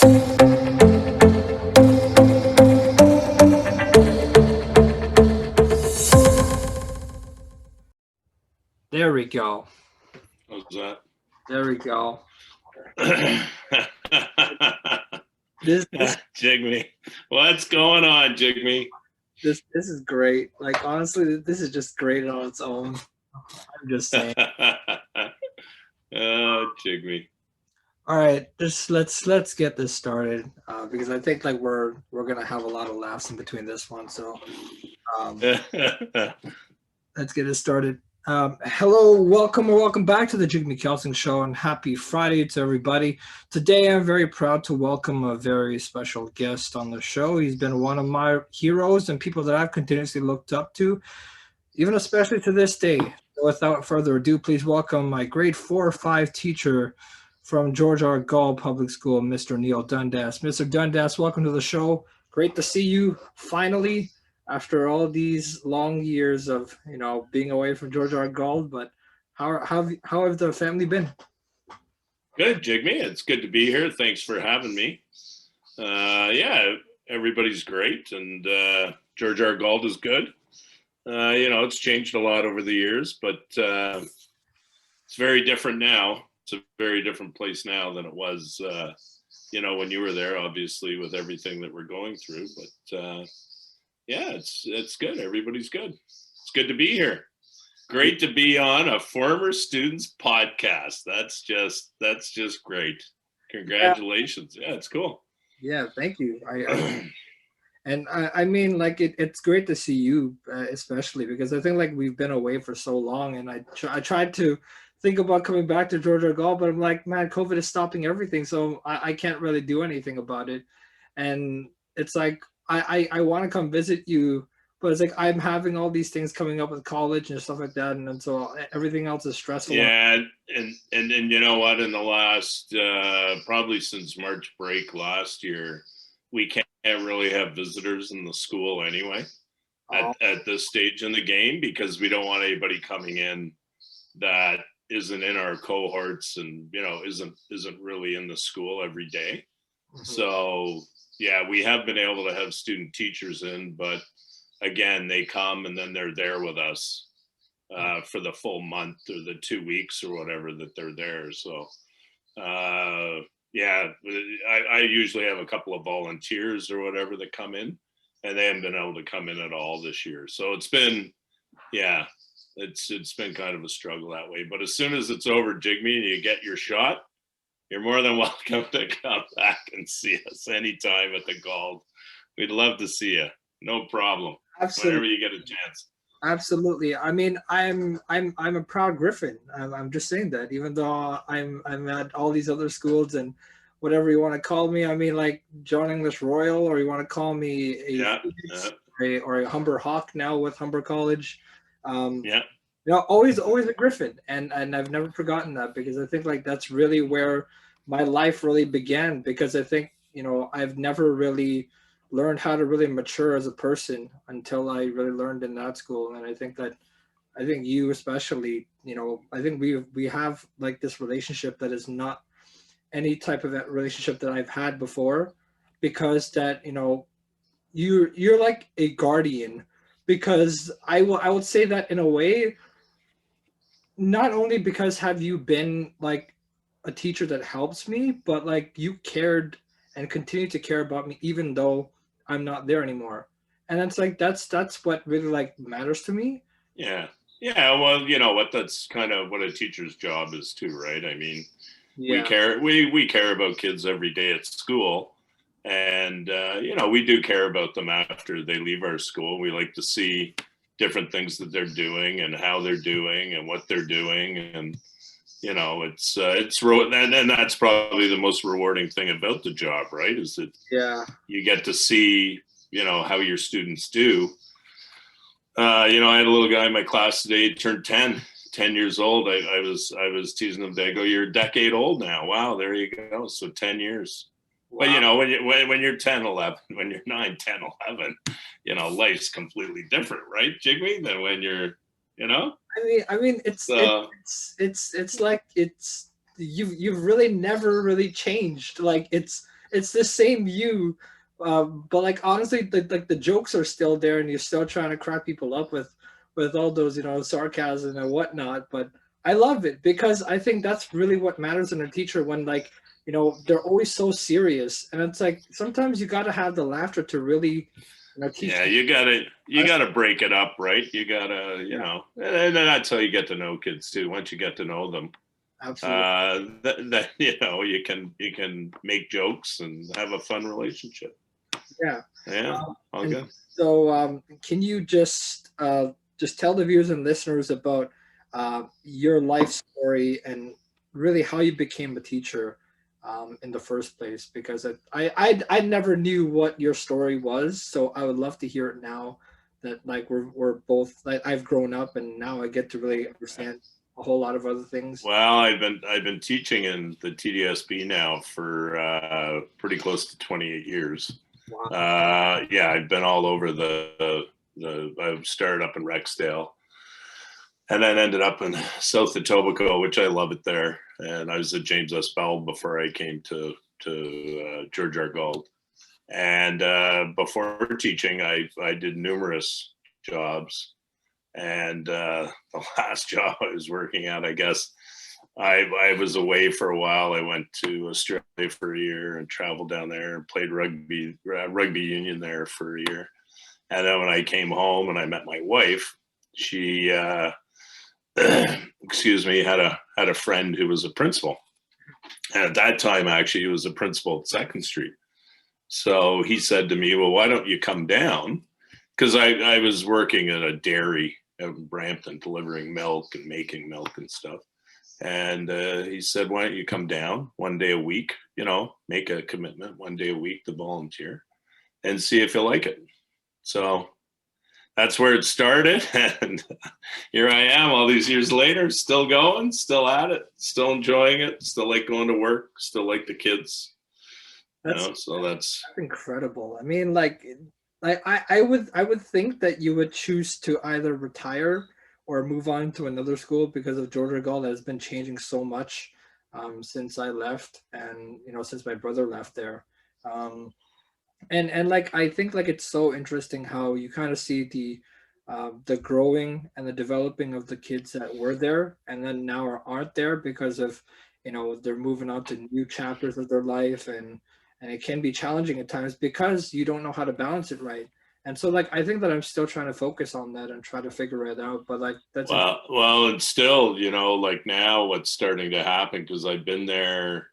There we go. How's that? There we go. This Jigme, what's going on, Jigme? this is great. Like honestly, this is just great on its own. I'm just saying. Jigme. All right, just let's get this started because I think like we're gonna have a lot of laughs in between this one. So let's get it started. Hello, welcome or welcome back to the Jigme Kelsang Show, and happy Friday to everybody. Today, I'm very proud to welcome a very special guest on the show. He's been one of my heroes and people that I've continuously looked up to, even especially to this day. So without further ado, please welcome my grade 4 or 5 teacher from George R. Gauld Public School, Mr. Neil Dundas. Mr. Dundas, welcome to the show. Great to see you finally, after all these long years of being away from George R. Gauld. But how have the family been? Good, Jigme. It's good to be here. Thanks for having me. Yeah, everybody's great, and George R. Gauld is good. It's changed a lot over the years, but it's very different now. It's a very different place now than it was, when you were there, obviously, with everything that we're going through. But yeah, it's good. Everybody's good. It's good to be here. Great to be on a former student's podcast. That's just great. Congratulations. Yeah, it's cool. Yeah, thank you. I mean, like it's great to see you, especially because I think like we've been away for so long, and I tried to think about coming back to George R. Gauld, but I'm like, man, COVID is stopping everything, so I can't really do anything about it. And it's like I want to come visit you, but it's like I'm having all these things coming up with college and stuff like that, and so everything else is stressful. Yeah, and you know what? In the last probably since March break last year, we can't really have visitors in the school anyway at this stage in the game, because we don't want anybody coming in that isn't in our cohorts and isn't really in the school every day. Mm-hmm. So yeah, we have been able to have student teachers in, but again, they come and then they're there with us for the full month or the 2 weeks or whatever that they're there. So yeah, I usually have a couple of volunteers or whatever that come in, and they haven't been able to come in at all this year. So it's been, yeah, it's been kind of a struggle that way. But as soon as it's over, Jigme, and you get your shot, you're more than welcome to come back and see us anytime at the Gauld. We'd love to see you. No problem. Absolutely. Whenever you get a chance. Absolutely. I mean, I'm a proud Griffin. I'm just saying that, even though I'm at all these other schools and whatever you want to call me. I mean, like John English Royal, or you want to call me or a Humber Hawk now with Humber College. Always a Griffin, and I've never forgotten that, because I think like that's really where my life really began, because I think I've never really learned how to really mature as a person until I really learned in that school. And I think you especially, I think we have like this relationship that is not any type of that relationship that I've had before, because that you're like a guardian, because I would say that in a way, not only because have you been like a teacher that helps me, but like you cared and continue to care about me even though I'm not there anymore. And it's like that's what really like matters to me. Yeah. Well, you know what? That's kind of what a teacher's job is too, right? I mean, we care about kids every day at school, and we do care about them after they leave our school. We like to see different things that they're doing and how they're doing and what they're doing, and it's and that's probably the most rewarding thing about the job, right? Is that you get to see how your students do. I had a little guy in my class today, turned 10 years old. I was teasing him. I go, "You're a decade old now." Wow, there you go. So 10 years. Wow. But when you're 10, 11, when you're 9, 10, 11, life's completely different, right, Jigme, than when you're, I mean, it's like you've really never really changed. Like it's it's the same you, but like honestly, the jokes are still there, and you're still trying to crack people up with all those sarcasm and whatnot. But I love it because I think that's really what matters in a teacher when like they're always so serious, and it's like sometimes you got to have the laughter to really teach. Yeah, you gotta break it up, right? You gotta, and then that's how you get to know kids too. Once you get to know them, Absolutely. that you can make jokes and have a fun relationship. Yeah. All good. So, can you just tell the viewers and listeners about your life story and really how you became a teacher in the first place? Because I never knew what your story was, so I would love to hear it now that like we're both like I've grown up and now I get to really understand a whole lot of other things. Well, I've been teaching in the TDSB now for pretty close to 28 years. Wow. Yeah, I've been all over I started up in Rexdale and then ended up in South Etobicoke, which I love it there. And I was at James S. Bell before I came to George R. Gauld. And before teaching, I did numerous jobs. And the last job I was working at, I guess, I was away for a while. I went to Australia for a year and traveled down there and played rugby union there for a year. And then when I came home and I met my wife, she, excuse me, had a friend who was a principal. And at that time, actually, he was a principal at 2nd Street. So he said to me, well, why don't you come down? Because I was working at a dairy out in Brampton, delivering milk and making milk and stuff. And he said, why don't you come down one day a week, make a commitment one day a week to volunteer and see if you like it. So that's where it started. And here I am all these years later, still going, still at it, still enjoying it, still like going to work, still like the kids. So that's incredible. I mean, like I would think that you would choose to either retire or move on to another school because of George R. Gauld has been changing so much since I left and since my brother left there. And like I think like it's so interesting how you kind of see the growing and the developing of the kids that were there and then now aren't there because of they're moving on to new chapters of their life and it can be challenging at times because you don't know how to balance it right. And so like I think that I'm still trying to focus on that and try to figure it out. But like that's well, it's still like now what's starting to happen because I've been there.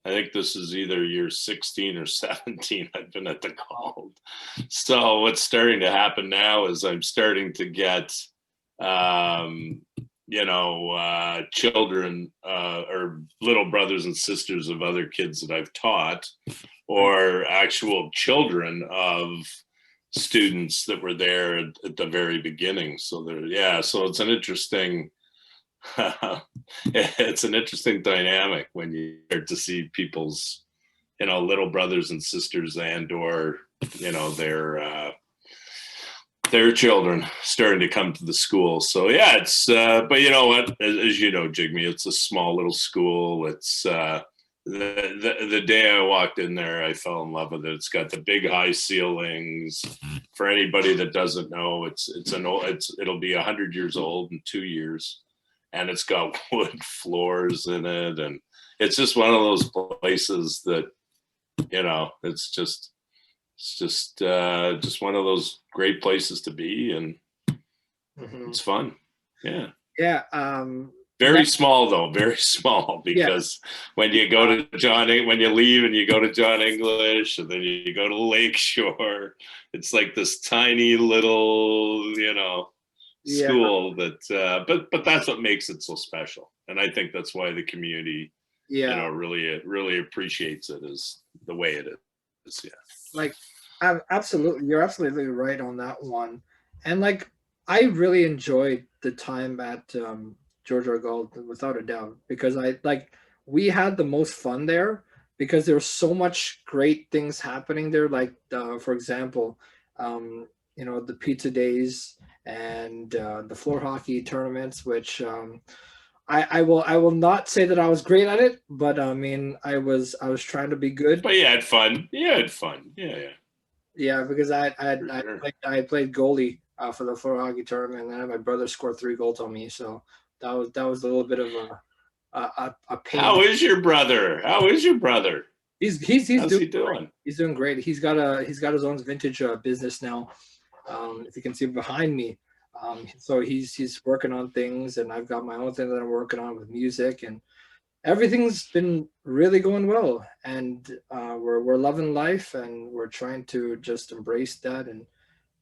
I think this is either year 16 or 17. I've been at the Gauld. So what's starting to happen now is I'm starting to get, children or little brothers and sisters of other kids that I've taught or actual children of students that were there at the very beginning. So so it's an interesting it's an interesting dynamic when you start to see people's little brothers and sisters and or their children starting to come to the school. So yeah, it's but you know what, as you know, Jigme, it's a small little school. It's the day I walked in there, I fell in love with it. It's got the big high ceilings. For anybody that doesn't know, it'll be 100 years old in 2 years. And it's got wood floors in it. And it's just one of those places that, it's just one of those great places to be. And it's fun. Yeah. Yeah. Very small though, very small because when you go to when you leave and you go to John English and then you go to Lakeshore, it's like this tiny little, school that but that's what makes it so special. And I think that's why the community really appreciates it is the way it is. Like absolutely, you're absolutely right on that one. And like I really enjoyed the time at George R. Gauld without a doubt because we had the most fun there because there was so much great things happening there, like for example the pizza days and the floor hockey tournaments, which I will not say that I was great at it, but I mean I was trying to be good. But you had fun. You had fun. Yeah, yeah. Yeah, because Sure. I played goalie for the floor hockey tournament, and then my brother scored 3 goals on me, so that was a little bit of a pain. How is your brother? How is your brother? He's How's doing he great. doing? He's doing great. He's got his own vintage business now. If you can see behind me, so he's working on things, and I've got my own thing that I'm working on with music, and everything's been really going well. And we're loving life, and we're trying to just embrace that and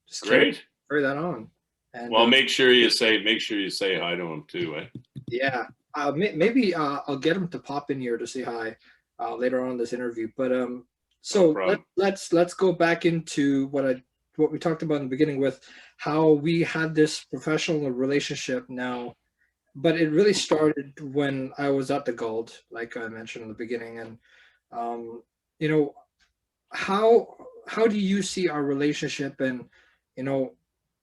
just Great. carry that on. And Well, make sure you say hi to him too, eh? yeah, maybe I'll get him to pop in here to say hi later on in this interview. But No so problem. let's go back into what we talked about in the beginning with how we had this professional relationship now, but it really started when I was at the Gauld, like I mentioned in the beginning. And you know, how how do you see our relationship, and you know,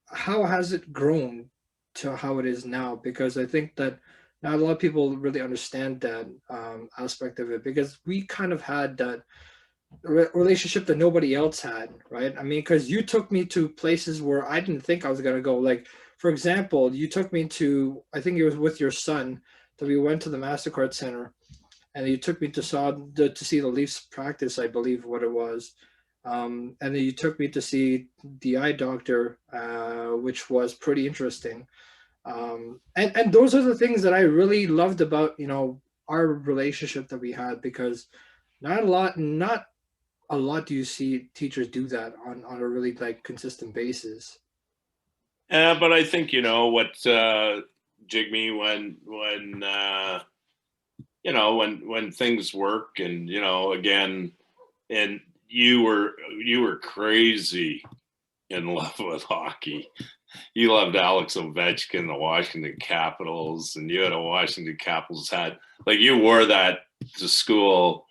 how has it grown to how it is now? Because I think that not a lot of people really understand that aspect of it, because we kind of had that relationship that nobody else had, right? I mean, because you took me to places where I didn't think I was going to go. Like, for example, you took me to, I think it was with your son, that we went to the MasterCard Center, and you took me to see the Leafs practice, I believe what it was. And then you took me to see the eye doctor, which was pretty interesting. And those are the things that I really loved about, you know, our relationship that we had, because not a lot do you see teachers do that on a really like consistent basis. But I think you know what, Jigme, when things work, and again, and you were crazy in love with hockey. You loved Alex Ovechkin, the Washington Capitals, and you had a Washington Capitals hat. Like, you wore that to school,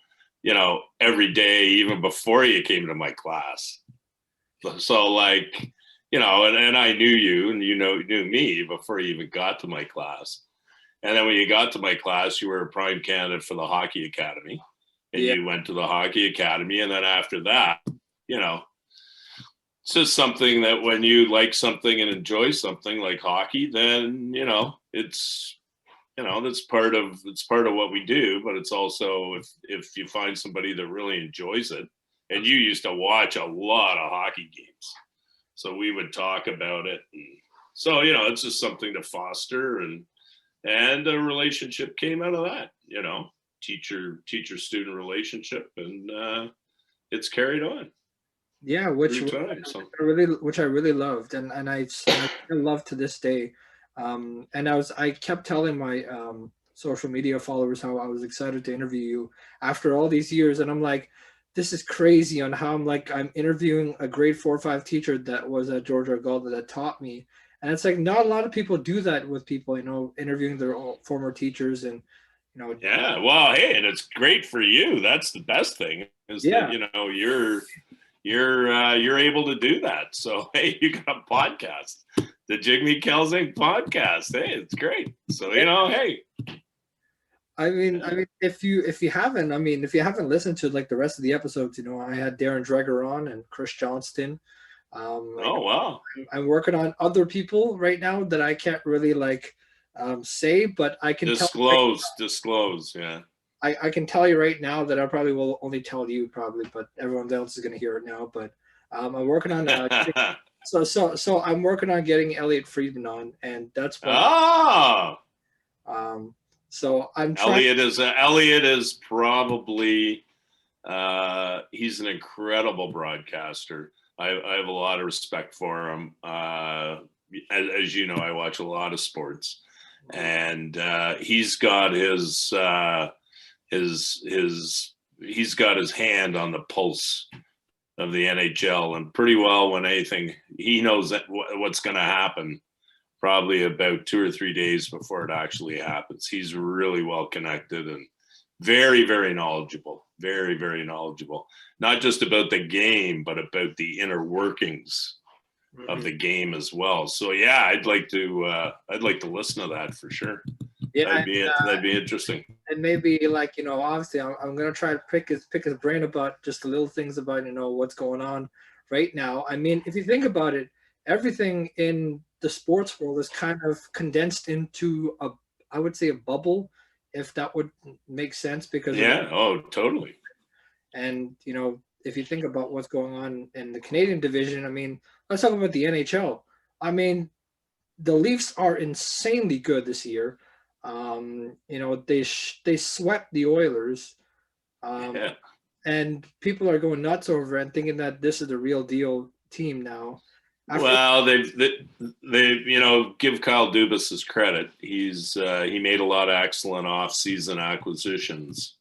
every day, even before you came to my class. So, like, and I knew you, and knew me before you even got to my class. And then when you got to my class, you were a prime candidate for the hockey academy, and Yeah, you went to the hockey academy. And then after that, it's just something that when you like something and enjoy something like hockey, then that's part of what we do. But it's also, if you find somebody that really enjoys it, and you used to watch a lot of hockey games, so we would talk about it. And so it's just something to foster, and a relationship came out of that, teacher student relationship, and it's carried on yeah, through time. So which I really loved, and I still love to this day. And I kept telling my social media followers how I was excited to interview you after all these years, and I'm like, this is crazy on how I'm interviewing a grade 4 or 5 teacher that was at Georgia Gauld that taught me, and it's like not a lot of people do that with people, interviewing their former teachers, and yeah, well, hey, and it's great for you. That's the best thing, is that yeah. you're able to do that. So hey, you got a podcast, the Jigme Kelsang podcast. Hey, it's great. So hey. If you haven't, if you haven't listened to like the rest of the episodes, I had Darren Dreger on and Chris Johnston. Oh wow. I'm working on other people right now that I can't really say, but I can disclose. Yeah. I can tell you right now that I probably will only tell you probably, but everyone else is going to hear it now. But I'm working on so I'm working on getting Elliot Friedman on, and that's one. Oh. So I'm trying. Elliot is probably he's an incredible broadcaster. I have a lot of respect for him. As you know, I watch a lot of sports, and he's got his he's got his hand on the pulse of the NHL, and pretty well when anything, he knows that what's going to happen probably about 2 or 3 days before it actually happens. He's really well connected and very, very knowledgeable, very, very knowledgeable, not just about the game, but about the inner workings of the game as well. So yeah, I'd like to listen to that for sure. Yeah, that'd be interesting. and maybe like, obviously I'm gonna try to pick his brain about just the little things about what's going on right now. I mean, if you think about it, everything in the sports world is kind of condensed into I would say a bubble, if that would make sense, because Yeah. Oh, totally. and if you think about what's going on in the Canadian division, I mean, let's talk about the NHL. I mean, the Leafs are insanely good this year. They swept the Oilers, Yeah. and people are going nuts over it and thinking that this is the real deal team now. Well, they give Kyle Dubas his credit. He made a lot of excellent off-season acquisitions.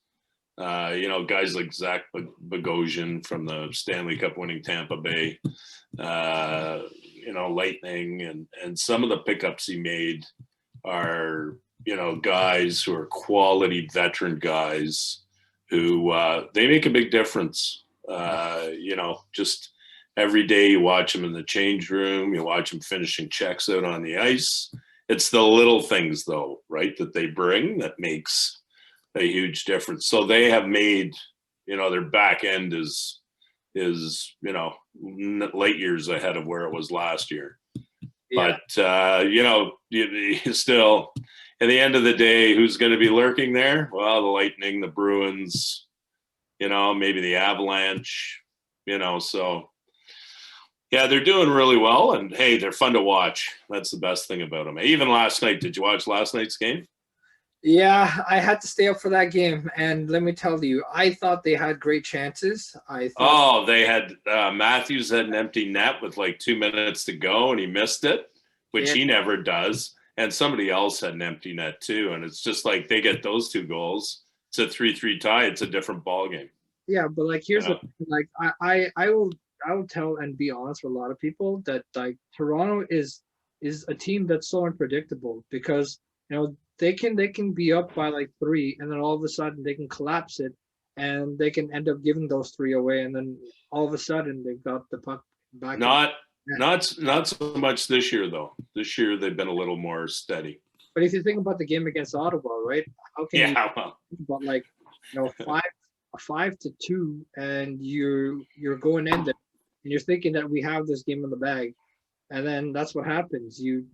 Guys like Zach Bogosian from the Stanley Cup winning Tampa Bay, Lightning, and some of the pickups he made are, guys who are quality veteran guys who they make a big difference. Just every day you watch them in the change room, you watch them finishing checks out on the ice. It's the little things, though, right, that they bring that makes a huge difference. So they have made, their back end is light years ahead of where it was last year. Yeah. But you still, at the end of the day, who's going to be lurking there? Well, the Lightning, the Bruins, maybe the Avalanche, so yeah, they're doing really well, and hey, they're fun to watch. That's the best thing about them. Even last night, did you watch last night's game? Yeah, I had to stay up for that game, and let me tell you, I thought they had great chances. They had Matthews had an empty net with like 2 minutes to go, and he missed it, which he never does. And somebody else had an empty net too, and it's just like they get those 2 goals. It's a 3-3 tie. It's a different ball game. Yeah, but like here's the like I will tell and be honest with a lot of people that like Toronto is a team that's so unpredictable because they can be up by like 3 and then all of a sudden they can collapse it and they can end up giving those 3 away and then all of a sudden they've got the puck back. Not so much this year though. This year they've been a little more steady. But if you think about the game against Ottawa, right? How can you about like 5-2 and you're going in there and you're thinking that we have this game in the bag, and then that's what happens. You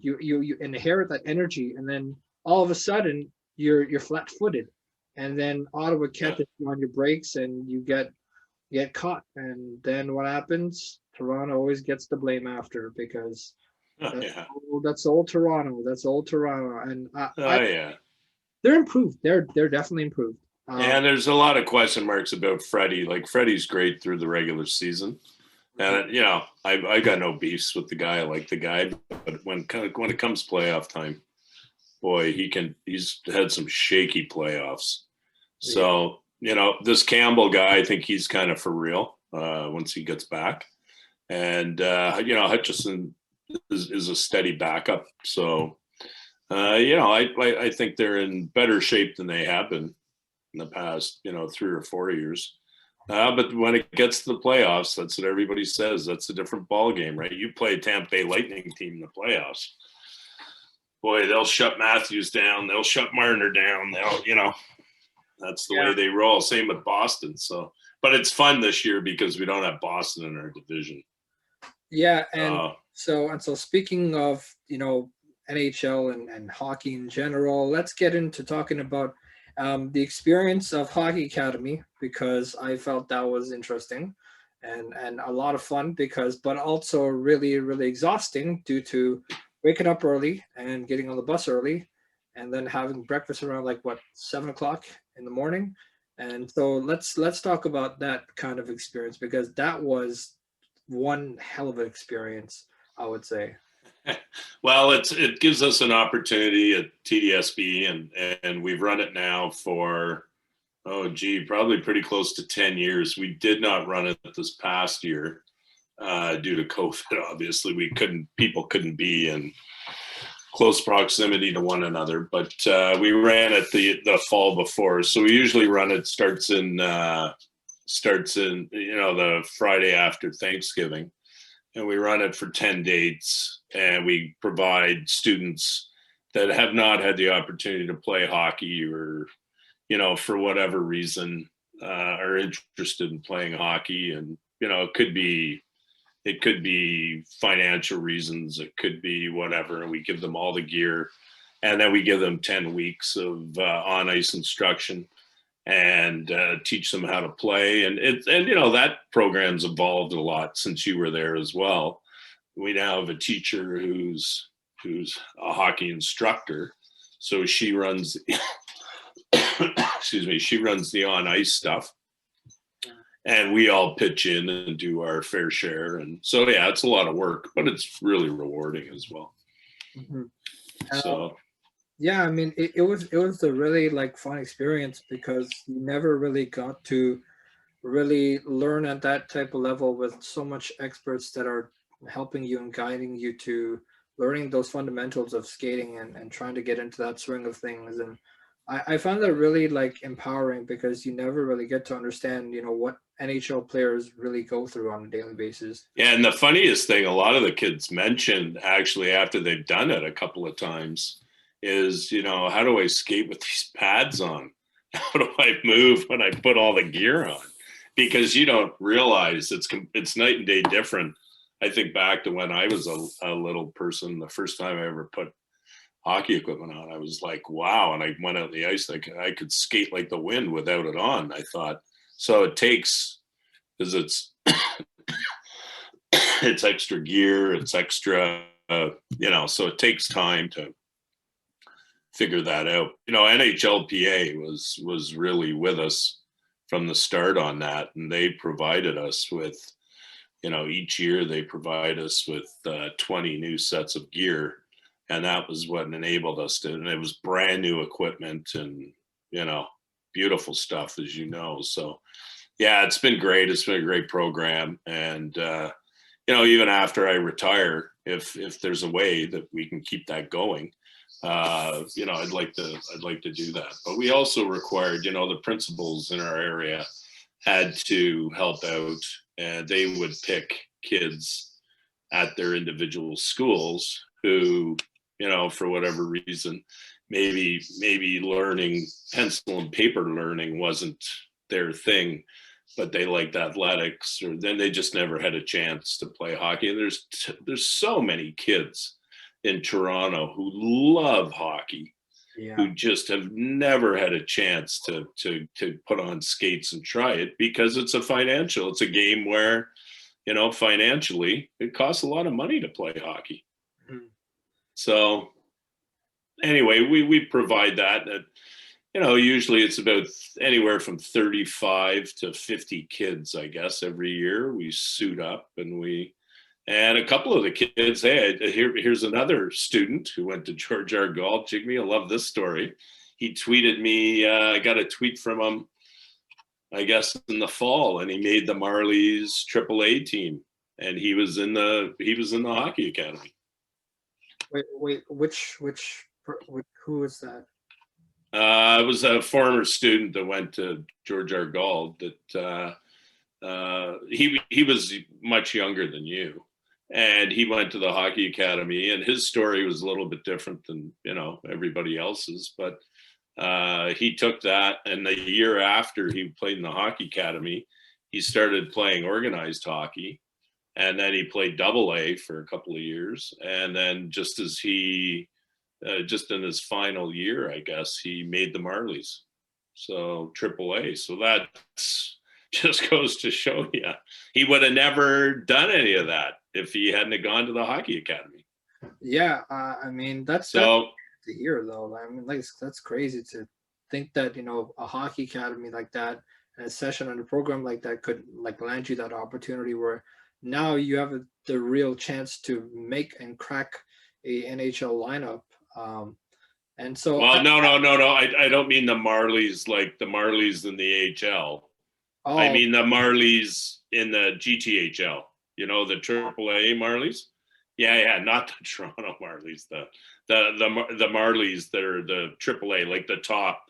inherit that energy, and then all of a sudden you're flat-footed, and then Ottawa catches you on your breaks, and you get caught, and then what happens? Toronto always gets the blame after because that's old Toronto. That's old Toronto, and they're improved. They're definitely improved. And there's a lot of question marks about Freddie. Like Freddie's great through the regular season, and I got no beefs with the guy. I like the guy, but when it comes playoff time, boy, he's had some shaky playoffs. So this Campbell guy, I think he's kind of for real once he gets back, and Hutchison is a steady backup. So I think they're in better shape than they have been in the past, 3 or 4 years. But when it gets to the playoffs, that's what everybody says. That's a different ball game, right? You play a Tampa Bay Lightning team in the playoffs. Boy, they'll shut Matthews down. They'll shut Marner down. That's the way they roll. Same with Boston. So, but it's fun this year because we don't have Boston in our division. Yeah, and so speaking of NHL and hockey in general, let's get into talking about the experience of Hockey Academy, because I felt that was interesting and a lot of fun but also really, really exhausting due to waking up early and getting on the bus early and then having breakfast around 7:00 in the morning. And so let's talk about that kind of experience, because that was one hell of an experience, I would say. Well, it gives us an opportunity at TDSB, and we've run it now for probably pretty close to 10 years. We did not run it this past year due to COVID. Obviously, people couldn't be in close proximity to one another, but we ran it the fall before. So we usually run it starts in the Friday after Thanksgiving. And we run it for 10 dates, and we provide students that have not had the opportunity to play hockey, or, you know, for whatever reason, are interested in playing hockey. And, you know, it could be financial reasons, it could be whatever. And we give them all the gear, and then we give them 10 weeks of on ice instruction, and teach them how to play. And you know, that program's evolved a lot since you were there as well. We now have a teacher who's a hockey instructor, so she runs excuse me, she runs the on ice stuff, and we all pitch in and do our fair share. And so, yeah, it's a lot of work, but it's really rewarding as well. Mm-hmm. So yeah, I mean, it was a really like fun experience, because you never really got to really learn at that type of level with so much experts that are helping you and guiding you to learning those fundamentals of skating, and trying to get into that swing of things. And I found that really like empowering, because you never really get to understand, you know, what NHL players really go through on a daily basis. Yeah, and the funniest thing a lot of the kids mentioned, actually, after they've done it a couple of times, is, you know, how do I skate with these pads on? How do I move when I put all the gear on? Because you don't realize it's night and day different. I think back to when I was a little person, the first time I ever put hockey equipment on, I was like, wow. And I went out on the ice, like I could skate like the wind without it on, I thought. So it takes, because it's it's extra gear, it's extra, you know, so it takes time to figure that out. You know, NHLPA was really with us from the start on that, and they provided us with, you know, each year they provide us with 20 new sets of gear, and that was what enabled us to, and it was brand new equipment, and, you know, beautiful stuff, as you know. So yeah, it's been great. It's been a great program. And you know, even after I retire, if there's a way that we can keep that going, you know, I'd like to do that. But we also required, you know, the principals in our area had to help out, and they would pick kids at their individual schools who, you know, for whatever reason, maybe learning pencil and paper learning wasn't their thing, but they liked athletics, or then they just never had a chance to play hockey. And there's so many kids in Toronto who love hockey, Yeah. who just have never had a chance to put on skates and try it, because it's a game where, you know, financially it costs a lot of money to play hockey. Mm-hmm. So anyway, we provide that. You know, usually it's about anywhere from 35 to 50 kids, I guess, every year. We suit up, and a couple of the kids, hey, here's another student who went to George R. Gauld. Jigme, I love this story. He tweeted me, I got a tweet from him, I guess, in the fall, and he made the Marlies AAA team, and he was in the hockey academy. Wait, who is that? It was a former student that went to George R. Gauld. That he was much younger than you, and he went to the hockey academy. And his story was a little bit different than, you know, everybody else's. But he took that, and the year after he played in the hockey academy, he started playing organized hockey, and then he played AA for a couple of years, and then just as he just in his final year, I guess, he made the Marlies, so AAA. So that just goes to show you, he would have never done any of that if he hadn't have gone to the hockey academy. Yeah, I mean, that's to hear, though. I mean, like, that's crazy to think that, you know, a hockey academy like that and a session and a program like that could like land you that opportunity where now you have the real chance to make and crack a NHL lineup. And so, well, no. I don't mean the Marlies, like the Marlies in the AHL. Oh. I mean the Marlies in the GTHL. You know, the AAA Marlies. Yeah, not the Toronto Marlies. The Marlies that are the AAA, like the top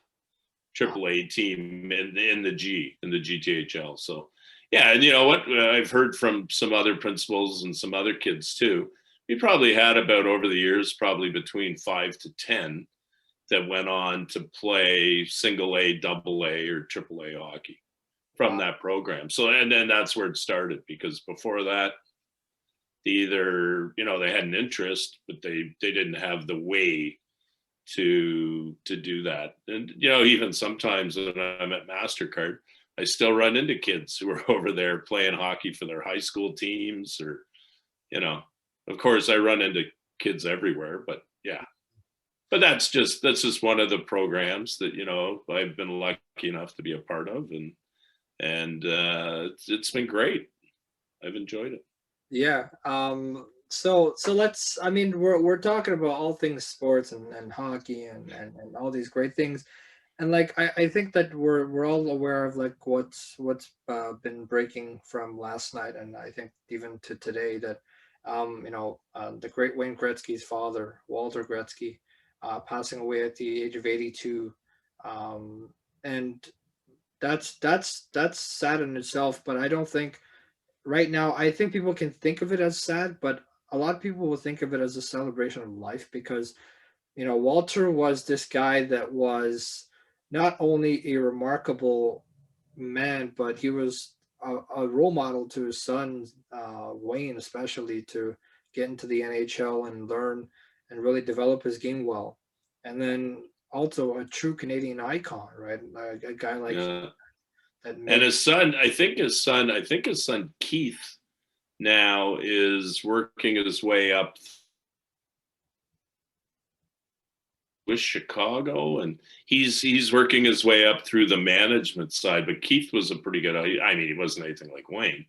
AAA team in the GTHL. So yeah, and you know what? I've heard from some other principals and some other kids too. we probably had about over the years, probably between 5 to 10 that went on to play single A, double A, or triple A hockey from that program. So, and then that's where it started, because before that, either, you know, they had an interest, but they didn't have the way to do that. And, you know, even sometimes when I'm at MasterCard, I still run into kids who are over there playing hockey for their high school teams, or, you know, of course I run into kids everywhere, but yeah. But that's just one of the programs that, you know, I've been lucky enough to be a part of, and it's been great. I've enjoyed it. Yeah. So let's, I mean, we're talking about all things sports and hockey and all these great things. And like, I think that we're all aware of like what's been breaking from last night, and I think even to today, that you know, the great Wayne Gretzky's father, Walter Gretzky, passing away at the age of 82. And that's sad in itself, but I don't think right now, I think people can think of it as sad, but a lot of people will think of it as a celebration of life, because, you know, Walter was this guy that was not only a remarkable man, but he was a role model to his son, Wayne, especially, to get into the NHL and learn and really develop his game well. And then also a true Canadian icon, right? A guy like that made, and his son, I think his son Keith now is working his way up with Chicago, and he's working his way up through the management side. But Keith was a pretty good, I mean, he wasn't anything like Wayne,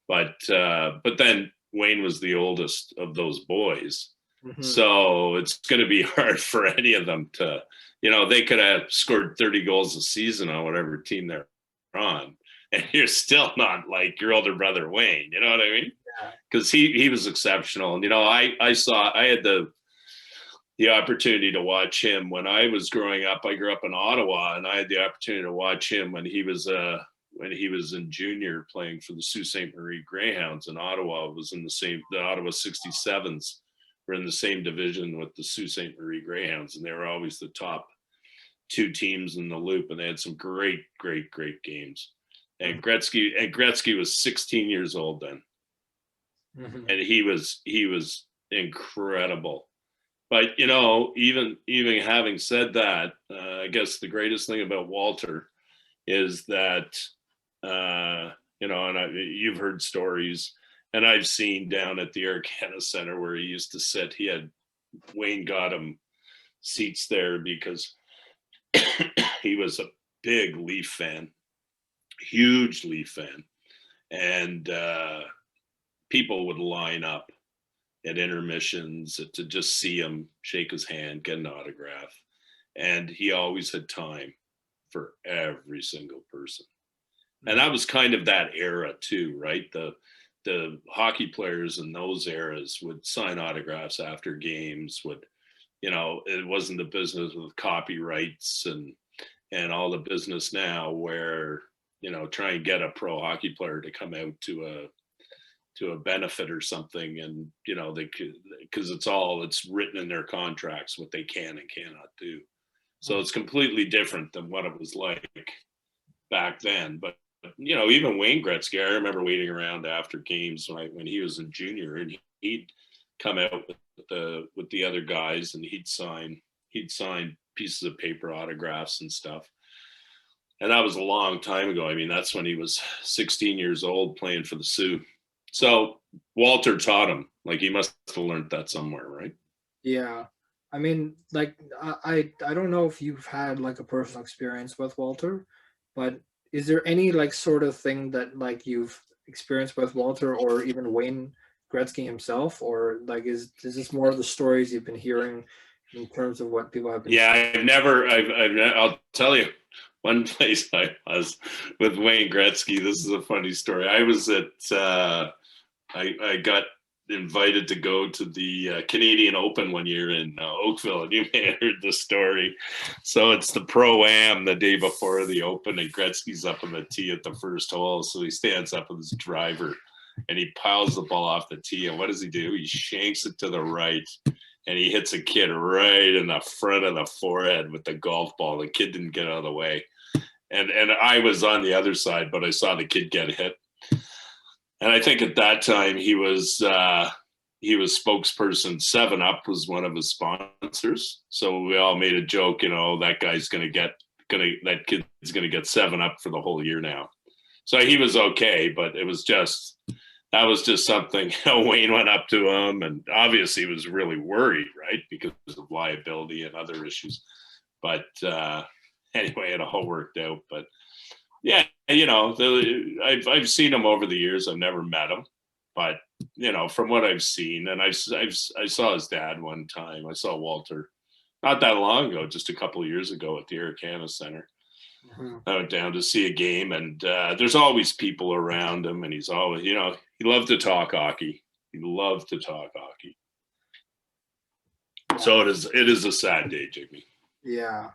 but then Wayne was the oldest of those boys. Mm-hmm. So it's going to be hard for any of them to, you know, they could have scored 30 goals a season on whatever team they're on, and you're still not like your older brother Wayne, you know what I mean? Because he was exceptional. And, you know, I had the opportunity to watch him when I was growing up. I grew up in Ottawa, and I had the opportunity to watch him when he was in junior, playing for the Sault Ste. Marie Greyhounds in Ottawa. Was in the Ottawa 67s were in the same division with the Sault Ste. Marie Greyhounds, and they were always the top two teams in the loop, and they had some great games. And Gretzky was 16 years old then. Mm-hmm. And he was incredible. But, you know, even having said that, I guess the greatest thing about Walter is that, you know, and you've heard stories, and I've seen down at the Air Canada Center where he used to sit. Wayne got him seats there because he was a big Leaf fan, huge Leaf fan. And people would line up at intermissions to just see him, shake his hand, get an autograph. And he always had time for every single person. And that was kind of that era too, right? The hockey players in those eras would sign autographs after games, you know, it wasn't the business with copyrights and all the business now where, you know, try and get a pro hockey player to come out to a benefit or something, and, you know, they could, because it's written in their contracts what they can and cannot do. So it's completely different than what it was like back then. But, you know, even Wayne Gretzky, I remember waiting around after games when he was in junior, and he'd come out with the other guys, and he'd sign pieces of paper, autographs and stuff. And that was a long time ago. I mean, that's when he was 16 years old playing for the Sioux. So Walter taught him, like, he must have learned that somewhere, right? Yeah. I mean, like, I don't know if you've had like a personal experience with Walter, but is there any like sort of thing that like you've experienced with Walter or even Wayne Gretzky himself, or like is this more of the stories you've been hearing in terms of what people have been saying? I'll tell you, one place I was with Wayne Gretzky, this is a funny story. I was at I got invited to go to the Canadian Open one year in Oakville, and you may have heard the story. So it's the Pro-Am the day before the Open, and Gretzky's up on the tee at the first hole. So he stands up with his driver, and he piles the ball off the tee. And what does he do? He shanks it to the right, and he hits a kid right in the front of the forehead with the golf ball. The kid didn't get out of the way. And I was on the other side, but I saw the kid get hit. And I think at that time he was spokesperson. 7-Up was one of his sponsors. So we all made a joke, that guy's that kid's gonna get 7-Up for the whole year now. So he was okay, but that was just something. Wayne went up to him, and obviously he was really worried, right, because of liability and other issues. But anyway, it all worked out. But yeah, I've seen him over the years. I've never met him, but from what I've seen, and I saw his dad one time. I saw Walter not that long ago, just a couple of years ago at the Arcana Center. Mm-hmm. I went down to see a game, and there's always people around him, and he's always, he loved to talk hockey. He loved to talk hockey. So it is a sad day, Jigme. Yeah.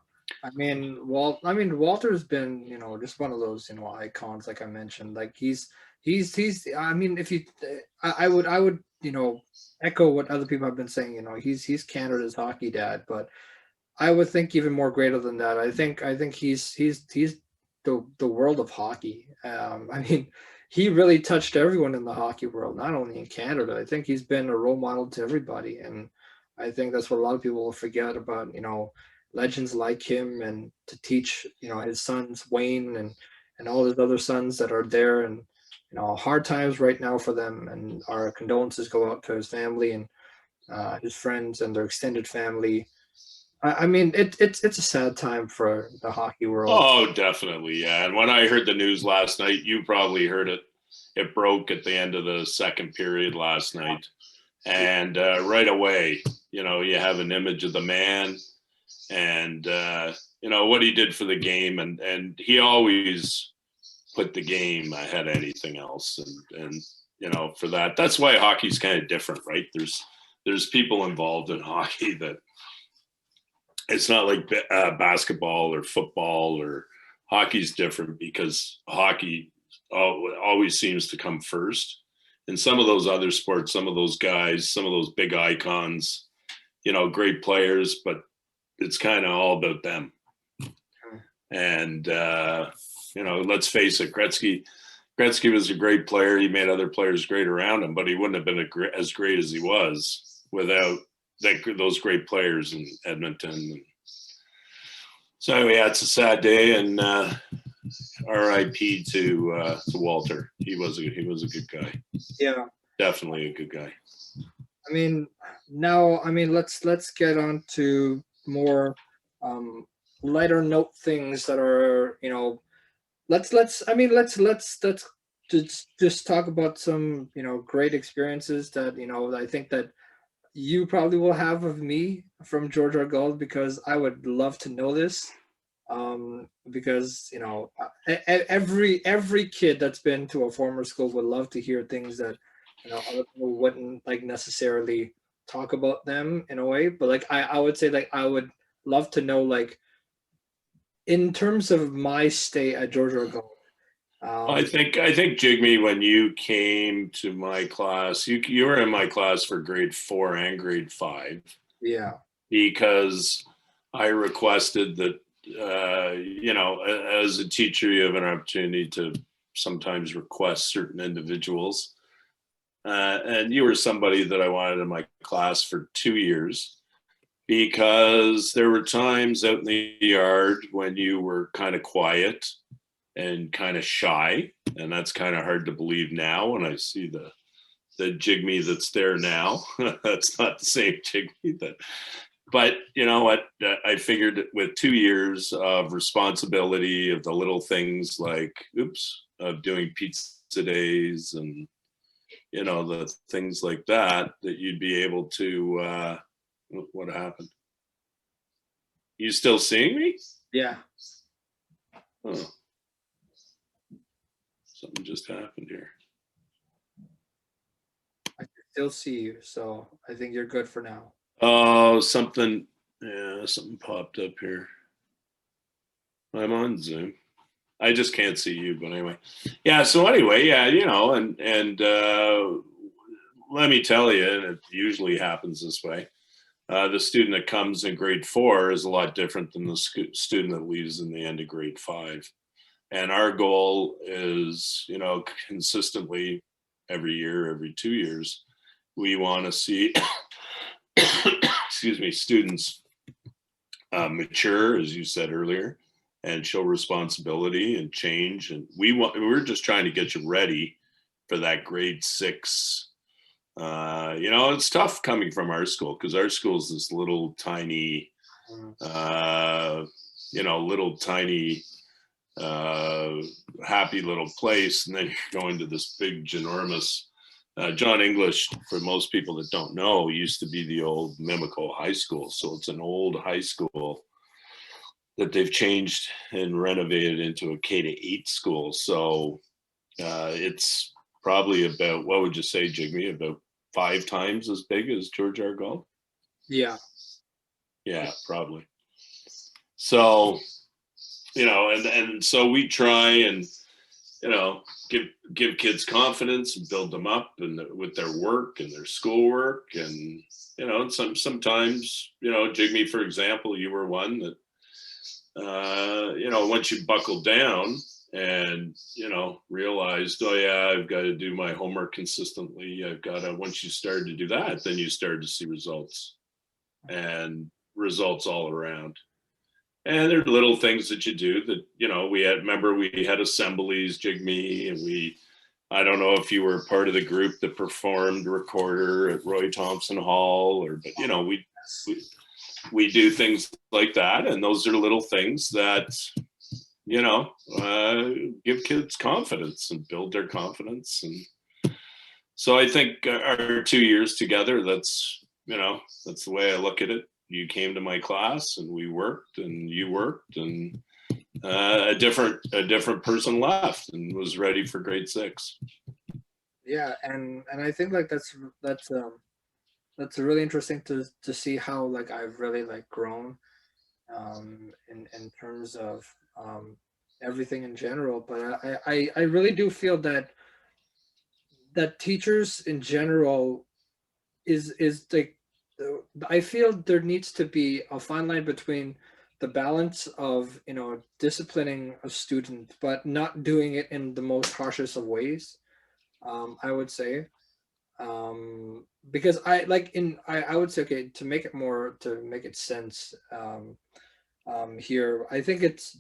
Walter's been, just one of those, icons, like I mentioned. Like he's if you, I would, echo what other people have been saying. He's Canada's hockey dad, but I would think even more greater than that. I think he's the world of hockey. He really touched everyone in the hockey world, not only in Canada. I think he's been a role model to everybody, and I think that's what a lot of people will forget about. Legends like him, and to teach his sons Wayne and all his other sons that are there, and hard times right now for them, and our condolences go out to his family and his friends and their extended family. It's a sad time for the hockey world. Oh, definitely, yeah. And when I heard the news last night, you probably heard it. It broke at the end of the second period last night, and right away, you have an image of the man. And what he did for the game, and he always put the game ahead of anything else, and for that's why hockey's kind of different, right? There's people involved in hockey that it's not like basketball or football, or hockey's different because hockey always seems to come first. And some of those other sports, some of those guys, some of those big icons, great players, but it's kind of all about them. And, let's face it, Gretzky was a great player. He made other players great around him, but he wouldn't have been as great as he was without those great players in Edmonton. So anyway, yeah, it's a sad day, and R.I.P. to Walter. He was a good guy. Yeah, definitely a good guy. Let's get on to more lighter note things that are let's just talk about some great experiences that I think that you probably will have of me from George R. Gauld, because I would love to know this, because every kid that's been to a former school would love to hear things that other people wouldn't necessarily talk about them in a way. But I would say I would love to know in terms of my stay at George R. Gauld. I think Jigme, when you came to my class, you were in my class for grade 4 and grade 5. Yeah. Because I requested that as a teacher, you have an opportunity to sometimes request certain individuals. And you were somebody that I wanted in my class for 2 years, because there were times out in the yard when you were kind of quiet and kind of shy. And that's kind of hard to believe now when I see the Jigme that's there now. That's not the same Jigme. But you know what? I figured with 2 years of responsibility of the little things like, of doing pizza days and, the things like that you'd be able to, what happened? You still seeing me? Yeah. Oh. Something just happened here. I can still see you, so I think you're good for now. Oh, something popped up here. I'm on Zoom. I just can't see you, but anyway. Yeah. So anyway, yeah, you know, and let me tell you, and it usually happens this way. The student that comes in grade 4 is a lot different than the student that leaves in the end of grade 5. And our goal is, you know, consistently every year, every 2 years, we want to see, excuse me, students mature, as you said earlier, and show responsibility and change. And we're just trying to get you ready for that grade 6. You know, it's tough coming from our school because our school is this little tiny, you know, little tiny, happy little place. And then you're going to this big, ginormous, John English, for most people that don't know, used to be the old Mimico High School. So it's an old high school that they've changed and renovated into a K-8 school. So it's probably about, what would you say, Jigme, about 5 times as big as George R. Gauld? Yeah. Yeah, probably. So, you know, and so we try and, you know, give kids confidence and build them up and with their work and their schoolwork. And, you know, sometimes, you know, Jigme, for example, you were one that, you know, once you buckled down and, you know, realized, oh yeah, I've got to do my homework consistently. I've got to, once you started to do that, then you started to see results and results all around. And there are little things that you do that, you know, we had assemblies, Jigme, and I don't know if you were part of the group that performed Recorder at Roy Thompson Hall, but, you know, we do things like that. And those are little things that, you know, give kids confidence and build their confidence. And so I think our 2 years together, that's the way I look at it. You came to my class and we worked and you worked, and a different person left and was ready for grade 6. Yeah. And I think like that's really interesting to see how like I've really like grown in terms of everything in general. But I really do feel that teachers in general is like, I feel there needs to be a fine line between the balance of, you know, disciplining a student but not doing it in the most harshest of ways. I would say, because I would say, okay, to make it sense, here, I think it's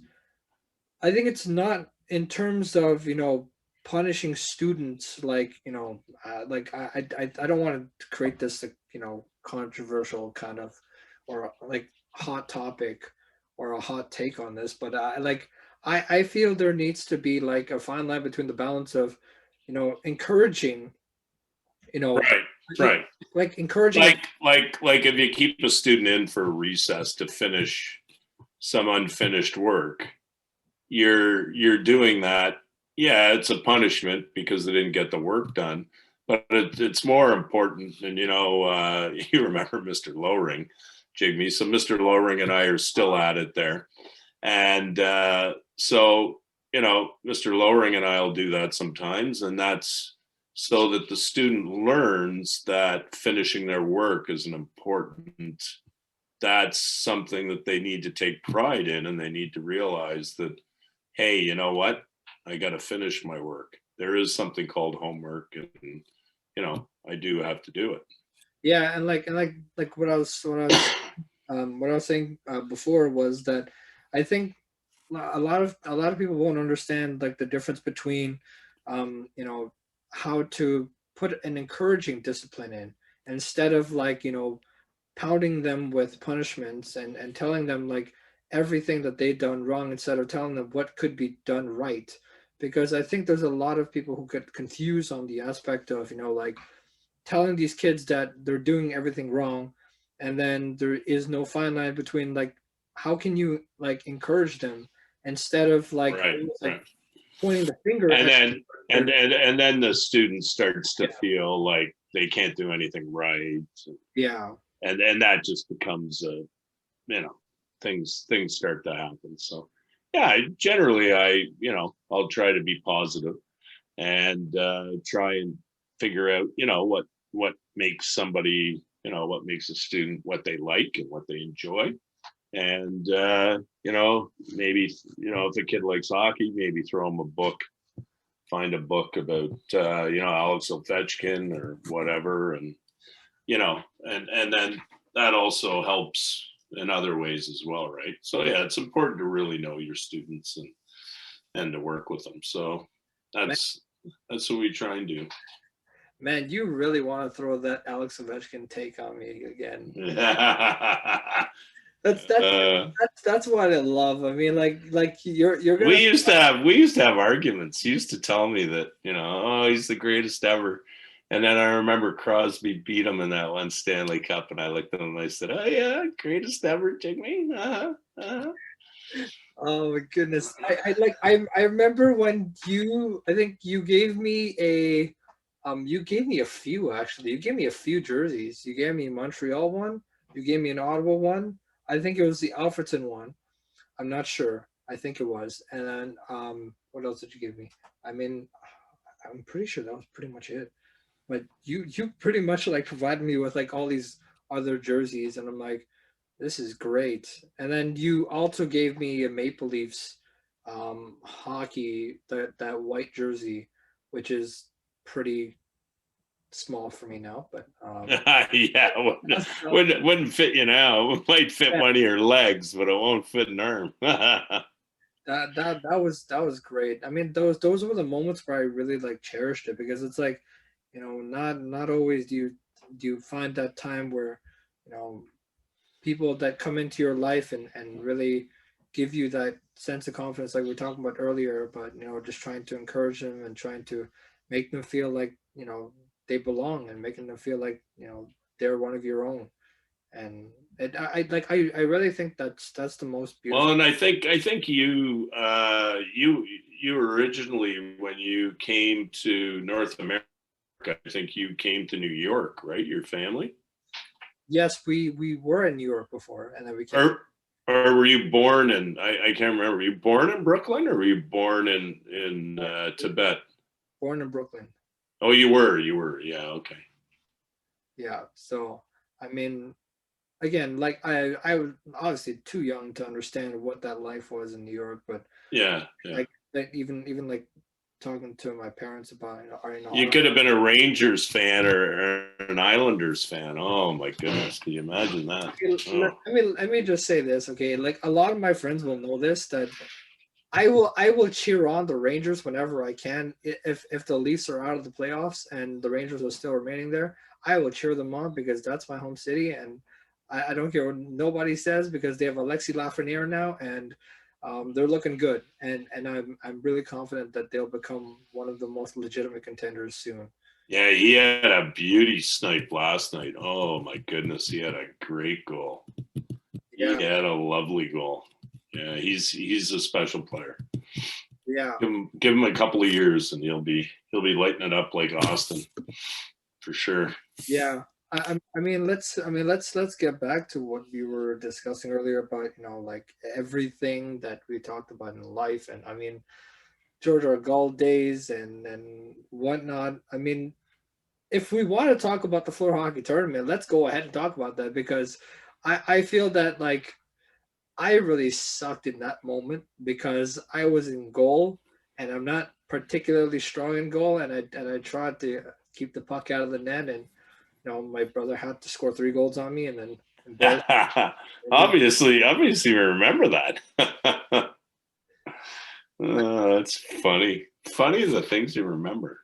not in terms of, you know, punishing students, like, you know, like I don't want to create this, you know, controversial kind of, or like hot topic or a hot take on this, but I feel there needs to be like a fine line between the balance of, you know, encouraging, you know, Right. like encouraging, like if you keep a student in for recess to finish some unfinished work, you're doing that. Yeah, it's a punishment because they didn't get the work done, but it's more important. And, you know, you remember Mr. Lowring, Jigme. So Mr. Lowring and I are still at it there. And so, you know, Mr. Lowring and I will do that sometimes. And that's so that the student learns that finishing their work is an important, that's something that they need to take pride in. And they need to realize that, hey, you know what? I got to finish my work. There is something called homework, and, you know, I do have to do it. Yeah. And like what I was saying before was that I think a lot of people won't understand like the difference between, you know, how to put an encouraging discipline in, instead of like, you know, pounding them with punishments and telling them like everything that they've done wrong, instead of telling them what could be done right. Because I think there's a lot of people who get confused on the aspect of, you know, like telling these kids that they're doing everything wrong, and then there is no fine line between like how can you like encourage them, instead of like, Right. pointing the finger And at then and then the student starts to feel like they can't do anything right. Yeah. And that just becomes you know, things start to happen. So yeah, generally I'll try to be positive and try and figure out, what makes somebody, what makes a student what they like and what they enjoy. And, maybe, if a kid likes hockey, maybe throw them a book, find a book about, Alex Ovechkin or whatever. And, and then that also helps in other ways as well. Right. So yeah, it's important to really know your students and to work with them. So that's what we try and do. Man, you really want to throw that Alex Ovechkin take on me again. That's what I love. I mean, like you're gonna. We used to have arguments. He used to tell me that, oh, he's the greatest ever. And then I remember Crosby beat him in that one Stanley Cup, and I looked at him and I said, "Oh yeah, greatest ever, Jigme." Oh my goodness! I remember when I think you gave me a few actually. You gave me a few jerseys. You gave me a Montreal one. You gave me an Ottawa one. I think it was the Alfredson one. I'm not sure. I think it was. And then what else did you give me? I mean, I'm pretty sure that was pretty much it. But you pretty much like provided me with like all these other jerseys, and I'm like, this is great. And then you also gave me a Maple Leafs hockey, that white jersey, which is pretty small for me now, but yeah, wouldn't fit you now. It might fit one of your legs, but it won't fit an arm. that was great. I mean, those were the moments where I really like cherished it, because it's like, not always do you find that time where, people that come into your life and really give you that sense of confidence, like we were talking about earlier, but just trying to encourage them and trying to make them feel like they belong, and making them feel like they're one of your own. And I really think that's the most beautiful. Well, and I think you originally, when you came to North America, I think you came to New York, right? Your family? Yes, we were in New York before, and then we came. Or were you born in? I can't remember. Were you born in Brooklyn, or were you born in Tibet? Born in Brooklyn. Oh, you were. Yeah. Okay. Yeah. So I mean, again, like I was obviously too young to understand what that life was in New York, but yeah. like even like talking to my parents about it. You could have been a Rangers fan or an Islanders fan. Oh my goodness, can you imagine that? Let me just say this, okay? Like, a lot of my friends will know this, that I will cheer on the Rangers whenever I can. If the Leafs are out of the playoffs and the Rangers are still remaining there, I will cheer them on, because that's my home city, and I don't care what nobody says, because they have Alexis Lafreniere now, and they're looking good, and I'm really confident that they'll become one of the most legitimate contenders soon. Yeah, he had a beauty snipe last night. Oh my goodness, he had a great goal. Yeah. He had a lovely goal. Yeah, he's a special player. Yeah, give him a couple of years, and he'll be lighting it up like Austin, for sure. Yeah. I mean, let's get back to what we were discussing earlier about, like everything that we talked about in life. And I mean, George, our Gauld days and whatnot. I mean, if we want to talk about the floor hockey tournament, let's go ahead and talk about that, because I feel that, like, I really sucked in that moment, because I was in goal and I'm not particularly strong in goal, and I tried to keep the puck out of the net, and my brother had to score 3 goals on me, and then obviously you remember that. That's funny. Funny the things you remember.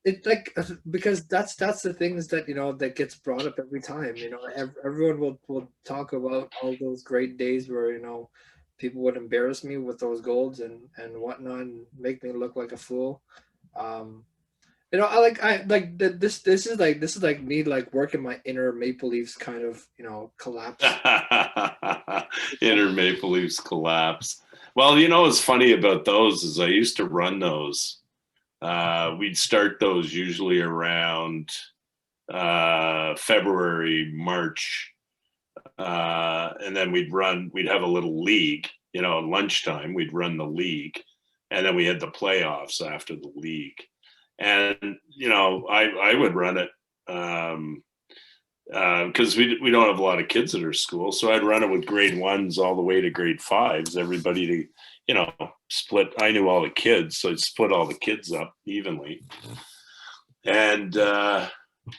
It, like, because that's the things that that gets brought up every time. Everyone will talk about all those great days where people would embarrass me with those goals and whatnot, and make me look like a fool. This is like me, like, working my inner Maple Leafs kind of collapse. Inner Maple Leafs collapse. Well, what's funny about those is I used to run those. We'd start those usually around February, March, and then we'd have a little league lunchtime, we'd run the league, and then we had the playoffs after the league. And, I would run it because we don't have a lot of kids at our school. So I'd run it with grade ones all the way to grade fives, everybody to, split. I knew all the kids, so I'd split all the kids up evenly and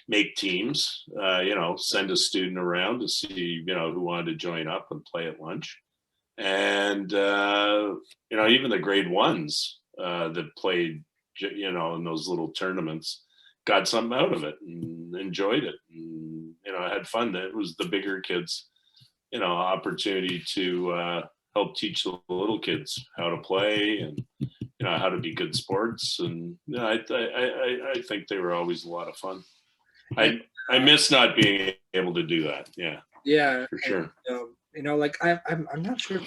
make teams, send a student around to see, who wanted to join up and play at lunch. And, even the grade ones that played, in those little tournaments got something out of it and enjoyed it. And, had fun. It was the bigger kids, opportunity to help teach the little kids how to play and, how to be good sports. And, I think they were always a lot of fun. I miss not being able to do that. Yeah. Yeah. For sure. And, I'm not sure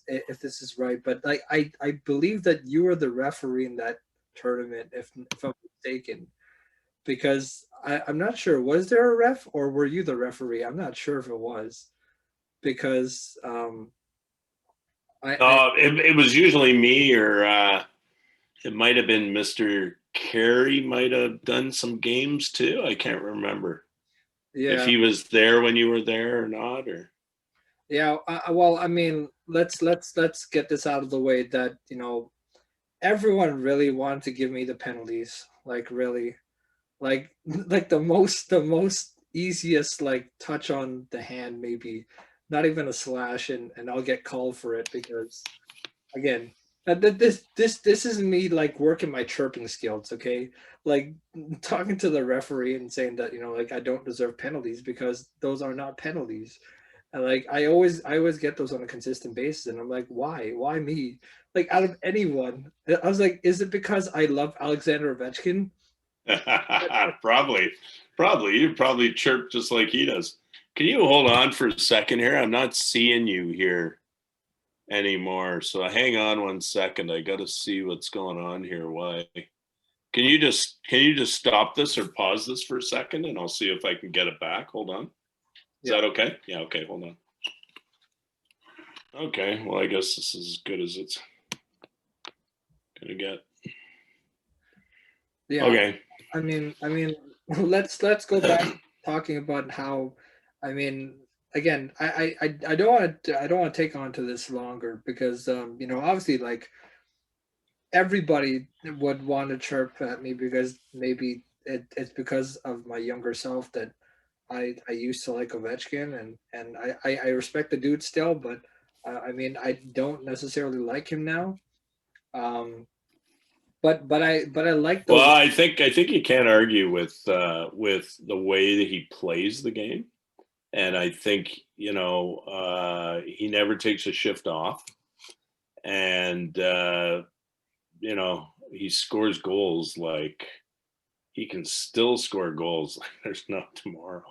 if this is right, but I believe that you were the referee in that tournament, if I'm mistaken, because I'm not sure, was there a ref or were you the referee? I'm not sure if it was, because it was usually me, or it might have been Mr. Carey might have done some games too. I can't remember if he was there when you were there or not, or yeah. Well, I mean, let's get this out of the way that everyone really wanted to give me the penalties, like really, like the most easiest, like touch on the hand, maybe not even a slash, and I'll get called for it because, again, this isn't me like working my chirping skills, okay? Like talking to the referee and saying that like I don't deserve penalties because those are not penalties. And like I always get those on a consistent basis, and I'm like, why me? Like out of anyone, I was like, is it because I love Alexander Ovechkin? Probably you probably chirp just like he does. Can you hold on for a second here? I'm not seeing you here anymore, so hang on 1 second. I got to see what's going on here. Why? Can you just stop this or pause this for a second, and I'll see if I can get it back. Hold on. Is that okay? Yeah. Okay. Hold on. Okay. Well, I guess this is as good as it's gonna get. Yeah. Okay. I mean, let's go back talking about how, I mean, again, I don't want to take on to this longer because obviously, like, everybody would want to chirp at me because maybe it's because of my younger self that I used to like Ovechkin, and I respect the dude still, but I mean, I don't necessarily like him now. But I like those. Well, I think you can't argue with the way that he plays the game, and I think he never takes a shift off, and he scores goals like he can still score goals like there's no tomorrow.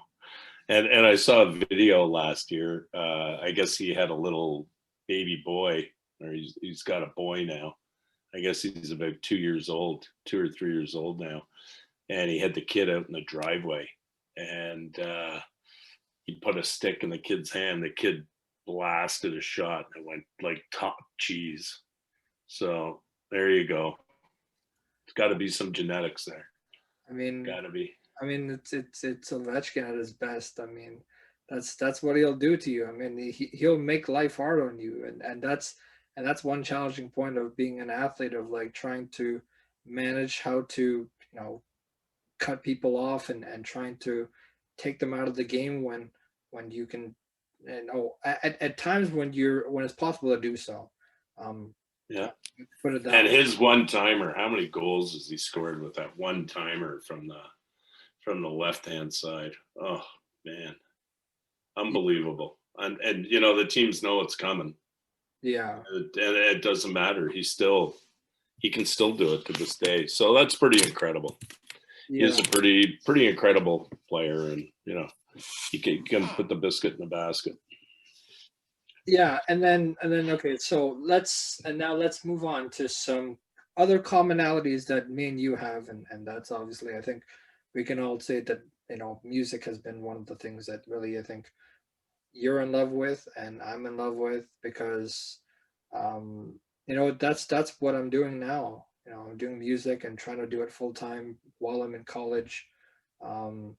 And I saw a video last year. I guess he had a little baby boy, or he's got a boy now. I guess he's about 2 years old, 2 or 3 years old now. And he had the kid out in the driveway, and he put a stick in the kid's hand. The kid blasted a shot and it went like top cheese. So there you go. It's got to be some genetics there. I mean, got to be. I mean, it's Ovechkin at his best. I mean, that's what he'll do to you. I mean, he'll make life hard on you, and that's one challenging point of being an athlete, of like trying to manage how to cut people off and trying to take them out of the game when you can, at times when it's possible to do so. Yeah. Put it that and way. his one timer, how many goals has he scored with that one timer from the left hand side? Oh man, unbelievable. And the teams know it's coming. Yeah. And it doesn't matter. He can still do it to this day. So that's pretty incredible. Yeah. He's a pretty incredible player, and he can put the biscuit in the basket. Yeah, and then okay, so let's move on to some other commonalities that me and you have, and that's obviously, I think we can all say that music has been one of the things that really, I think, you're in love with and I'm in love with, because That's what I'm doing now. I'm doing music and trying to do it full time while I'm in college. Um,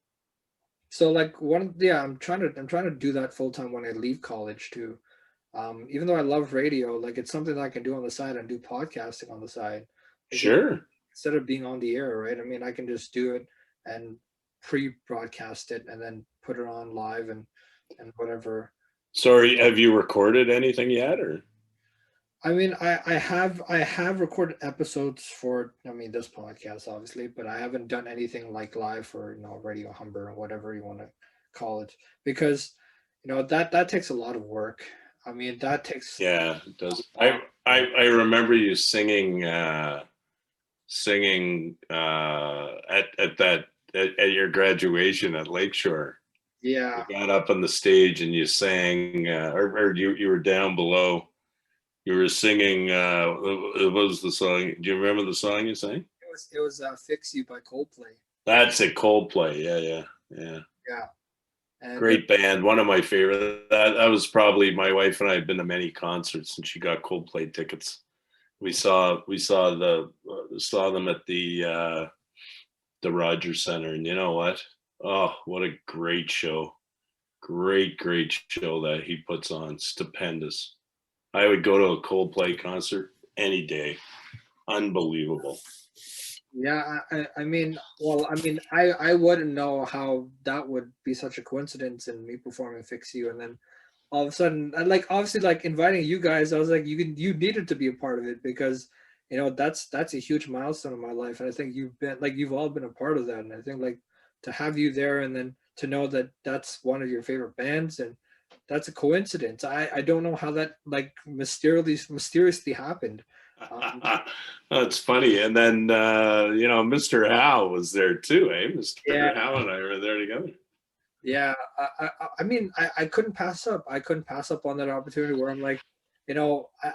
so like I'm trying to do that full time when I leave college too. Even though I love radio, like it's something that I can do on the side and do podcasting on the side. Because Sure. instead of being on the air, right? I mean, I can just do it and pre-broadcast it and then put it on live and whatever. Sorry, have you recorded anything yet, or? I mean, I have recorded episodes for this podcast obviously, but I haven't done anything like live for Radio Humber or whatever you want to call it because that takes a lot of work. I mean, that takes Yeah, it does. I remember you singing at your graduation at Lakeshore. yeah. You got up on the stage and you sang, or you were down below. You were singing. What was the song? Do you remember the song you sang? It was "Fix You" by Coldplay. That's it, Coldplay. Yeah. Yeah, and Great band. One of my favorite. That was probably, my wife and I have been to many concerts, and she got Coldplay tickets. We saw them at the Rogers Center, and you know what? Oh, what a great show! Great show that he puts on. Stupendous. I would go to a Coldplay concert any day. Unbelievable. yeah, I wouldn't know how that would be such a coincidence in me performing "Fix You," and then all of a sudden, and like obviously, like inviting you guys, I was like, you needed to be a part of it because that's a huge milestone in my life, and I think you've all been a part of that, and I think like to have you there, and then to know that that's one of your favorite bands, and that's a coincidence. I don't know how that like mysteriously happened. Um, That's funny. And then Mr. Howe was there too, eh? yeah, Mr. Howe and I were there together. yeah. I couldn't pass up. I couldn't pass up on that opportunity where I'm like,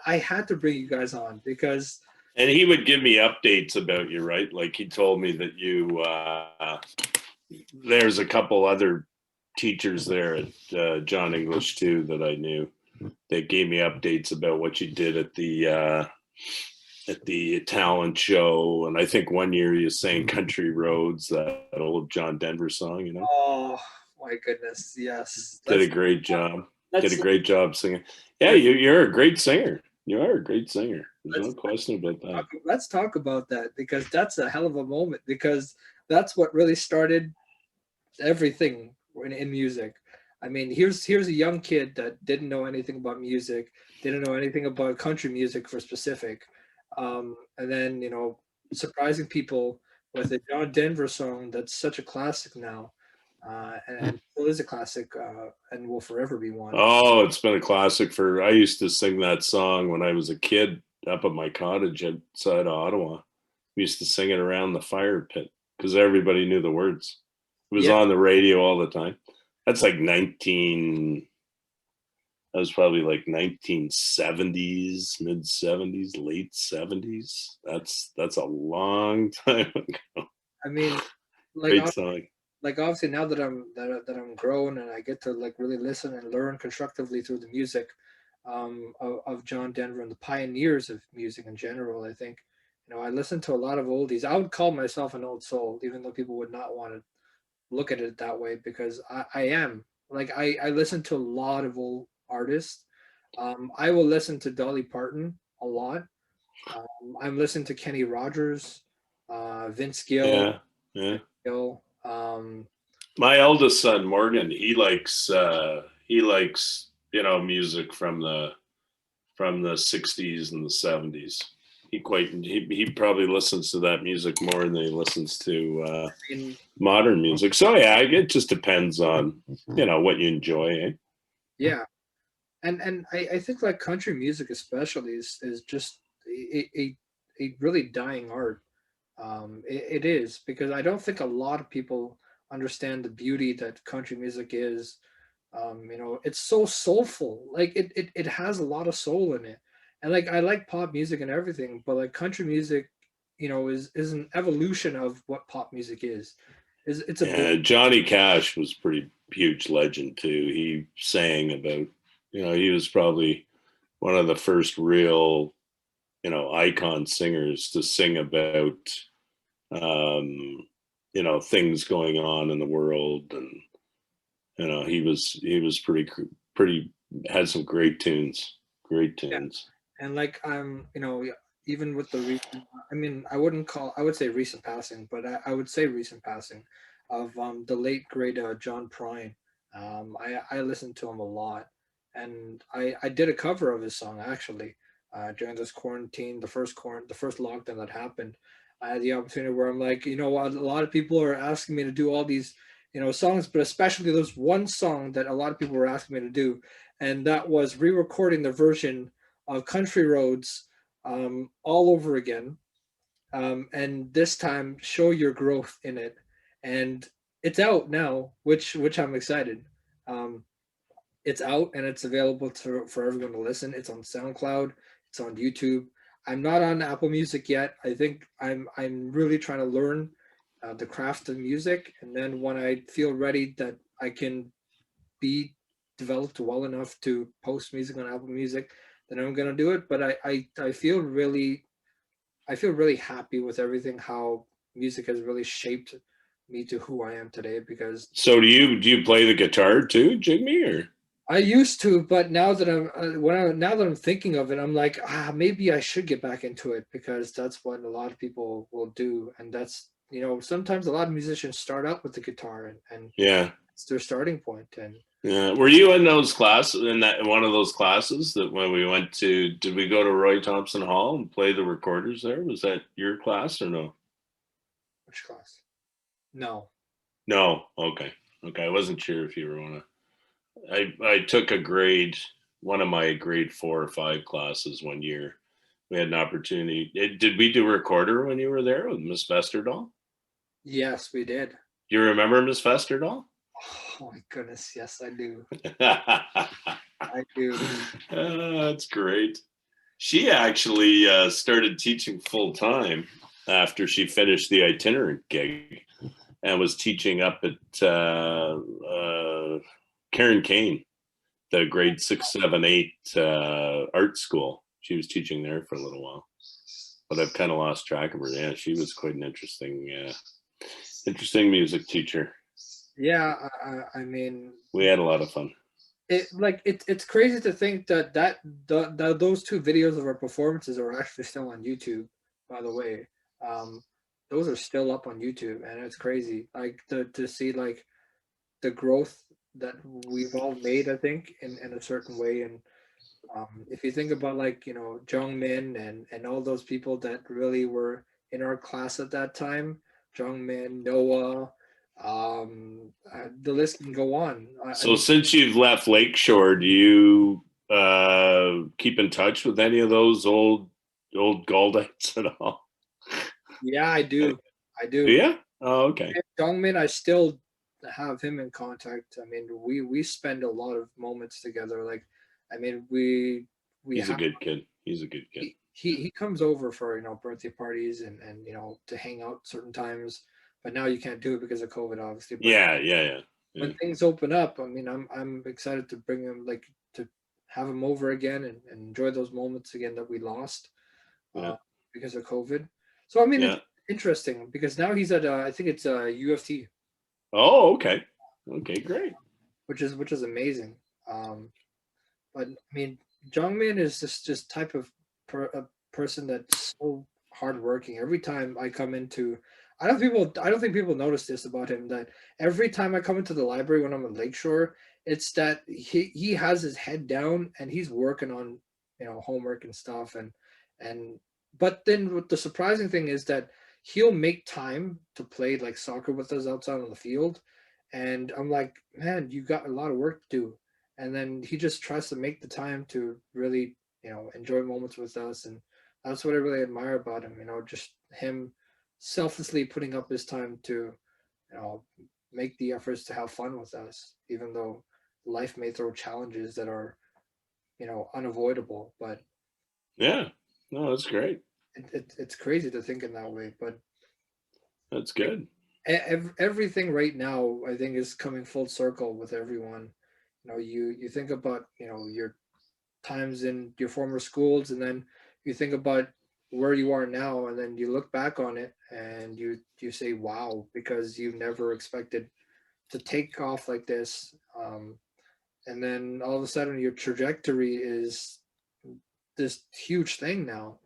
I had to bring you guys on because. And he would give me updates about you, right? Like he told me that there's a couple other teachers there at John English too that I knew. They gave me updates about what you did at the talent show, and I think one year you sang "Country Roads," that old John Denver song. Oh my goodness, yes. Did a great job. Did a Let's great job singing. Yeah, you're a great singer. You are a great singer. There's no question about that. let's talk about that because that's a hell of a moment because that's what really started everything in music. I mean, here's a young kid that didn't know anything about music, didn't know anything about country music for specific, and then surprising people with a John Denver song that's such a classic now, and still is a classic, and will forever be one. Oh, it's been a classic I used to sing that song when I was a kid up at my cottage outside of Ottawa. We used to sing it around the fire pit because everybody knew the words. It was on the radio all the time. That's like that was probably like 1970s, mid 70s, late 70s. That's a long time ago. I mean, Great song. Like obviously now that I'm grown and I get to like really listen and learn constructively through the music of John Denver and the pioneers of music in general. I think I listen to a lot of oldies. I would call myself an old soul, even though people would not want to look at it that way because I am. Like I listen to a lot of old artists. I will listen to Dolly Parton a lot. I'm listening to Kenny Rogers, Vince Gill. Yeah. Gill. My eldest son Morgan, he likes music from the 60s and the 70s. He probably listens to that music more than he listens to modern music. So yeah, it just depends on what you enjoy. Eh? Yeah, and I think like country music especially is just a really dying art. It is because I don't think a lot of people understand the beauty that country music is. It's so soulful. Like it has a lot of soul in it. And like I like pop music and everything, but like country music, is an evolution of what pop music is. Johnny Cash was pretty huge legend too. He sang about, he was probably one of the first real, icon singers to sing about, things going on in the world. And, he was pretty, had some great tunes, Yeah. And like even with the recent, I mean, I would say recent passing, but I would say recent passing of the late great John Prine. I listened to him a lot, and I did a cover of his song actually during this quarantine, the first lockdown that happened. I had the opportunity where I'm like, what, a lot of people are asking me to do all these songs, but especially there's one song that a lot of people were asking me to do, and that was re-recording the version of Country Roads all over again, and this time show your growth in it. And it's out now, which I'm excited. Um, it's out and it's available for everyone to listen. It's on SoundCloud. It's on YouTube. I'm not on Apple Music yet. I think I'm really trying to learn the craft of music, and then when I feel ready that I can be developed well enough to post music on Apple Music, then I'm gonna do it. But I feel really happy with everything, how music has really shaped me to who I am today. Because So do you play the guitar too, Jigme, or? I used to, but now that now that I'm thinking of it, I'm like, maybe I should get back into it, because that's what a lot of people will do, and that's sometimes a lot of musicians start out with the guitar, and Yeah. it's their starting point. And Yeah. Were you in those classes, in one of those classes that when we went to, did we go to Roy Thompson Hall and play the recorders there? Was that your class or no? which class? No. No. Okay. Okay. I wasn't sure if you were one of, I took one of my grade 4 or 5 classes one year. We had an opportunity. Did we do a recorder when you were there with Miss Vesterdahl? Yes, we did. Do you remember Miss Vesterdahl? Oh my goodness, yes, I do. That's I do. great. She actually started teaching full time after she finished the itinerant gig, and was teaching up at Karen Kane, the grade 6, 7, 8 art school. She was teaching there for a little while, but I've kind of lost track of her. Yeah, she was quite an interesting music teacher. Yeah, I mean, We had a lot of fun. It's crazy to think that those two videos of our performances are actually still on YouTube. By the way, um, those are still up on YouTube, and it's crazy. Like to see like the growth that we've all made, I think, in a certain way. And if you think about like Jung Min and all those people that really were in our class at that time, Jung Min, Noah, the list can go on. I So mean, since you've left Lakeshore, do you keep in touch with any of those old Gauldites at all? yeah, I do. I do. Yeah. Oh, okay. Dongmin, I still have him in contact. I mean, we spend a lot of moments together. Like, I mean, we He's a have good kid. He's a good kid. he comes over for birthday parties and to hang out certain times. But now you can't do it because of COVID, obviously. But Yeah. when things open up, I mean, I'm excited to bring him, like, to have him over again and enjoy those moments again that we lost Yeah. because of COVID. So I mean, Yeah. it's interesting because now he's at I think it's UFT, Oh, okay. Okay, great. which is amazing. But I mean, Jungmin is just type of a person that's so hardworking. Every time I come into, I don't think people notice this about him, that every time I come into the library when I'm in Lakeshore, it's that he has his head down and he's working on homework and stuff. And but then what the surprising thing is that he'll make time to play like soccer with us outside on the field, and I'm like, man, you got a lot of work to do. And then he just tries to make the time to really enjoy moments with us. And that's what I really admire about him, just him selflessly putting up his time to make the efforts to have fun with us, even though life may throw challenges that are unavoidable. But Yeah. No, that's great. it's crazy to think in that way. But That's good. everything right now, I think, is coming full circle with everyone. You think about your times in your former schools, and then you think about where you are now, and then you look back on it and you say wow, because you never expected to take off like this. And then all of a sudden your trajectory is this huge thing now.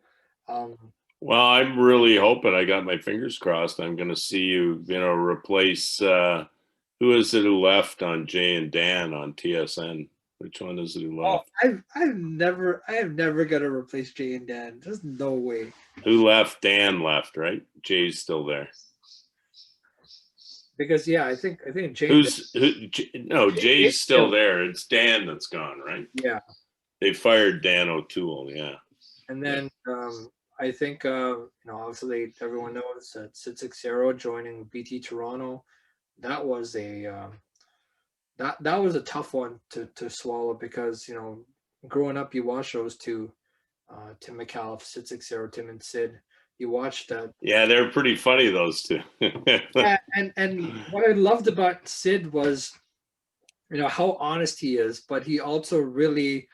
um, Well, I'm really hoping, I got my fingers crossed, I'm going to see you, replace, who is it who left on Jay and Dan on TSN? Which one is it who oh, left? I have never gonna replace Jay and Dan. There's no way. Who left? Dan left, right? Jay's still there. Because yeah, I think Jay and No, Jay's still Dan, there. It's Dan that's gone, right? yeah. They fired Dan O'Toole, yeah. And then I think obviously everyone knows that Sid Seixeiro joining BT Toronto. That was a that was a tough one to swallow, because growing up you watch those two, Tim McAuliffe, Sid Seixeiro, Tim and Sid. You watch that. Yeah, they're pretty funny, those two. Yeah, and what I loved about Sid was how honest he is, but he also really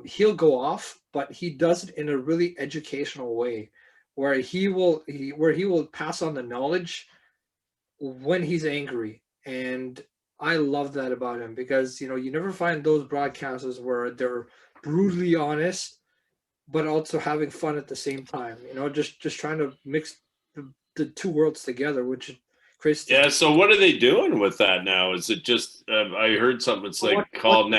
he'll go off, but he does it in a really educational way, where he will pass on the knowledge when he's angry. And I love that about him, because you never find those broadcasters where they're brutally honest but also having fun at the same time, just trying to mix the two worlds together, which creates Yeah, so what are they doing with that now? Is it just, I heard something, it's like it's called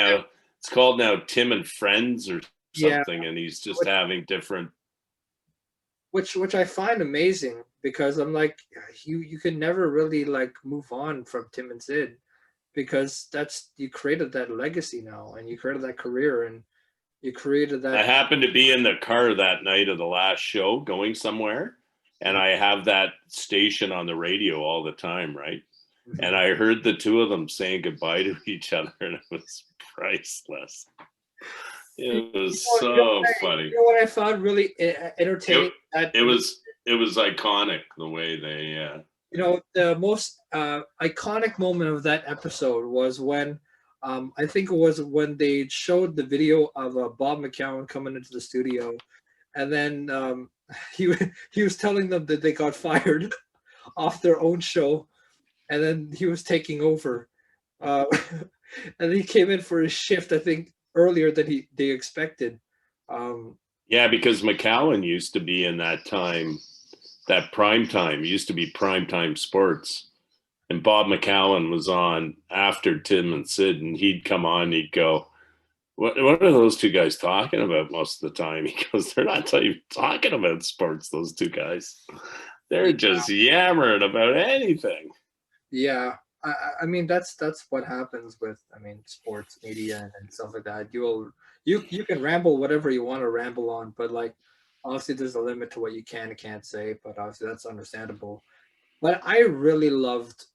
now Tim and Friends or something, yeah, and he's just having different. which I find amazing, because I'm like, you can never really like move on from Tim and Sid, because you created that legacy now, and you created that career, and you created that. I happened to be in the car that night of the last show going somewhere, and I have that station on the radio all the time, right? Mhm. And I heard the two of them saying goodbye to each other, and it was priceless. It was so funny. You know what I found really entertaining? It was iconic the way they. The most iconic moment of that episode was when I think it was when they showed the video of Bob McCown coming into the studio, and then he he was telling them that they got fired off their own show, and then he was taking over, uh, and he came in for his shift, I think, earlier than they expected. Yeah, because McCowan used to be in that time, that prime time. It used to be primetime sports. And Bob McCowan was on after Tim and Sid, and he'd come on, he'd go, what are those two guys talking about most of the time? He goes, they're not even talking about sports, those two guys. They're just yammering about anything. Yeah. I mean that's what happens with sports media and stuff like that. You can ramble whatever you want to ramble on, but like obviously there's a limit to what you can and can't say, but obviously that's understandable. But I really loved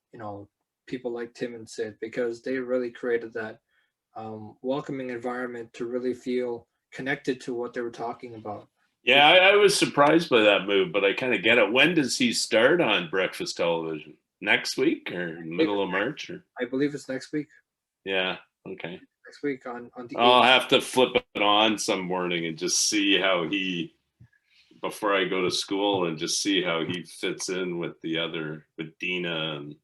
people like Tim and Sid, because they really created that welcoming environment to really feel connected to what they were talking about. Yeah, I was surprised by that move, but I kind of get it. When does he start on breakfast television? Next week or middle of March? Or? I believe it's next week. Yeah, okay. Next week on the I'll have to flip it on some morning and just see how before I go to school, and just see how he fits in with Dina, and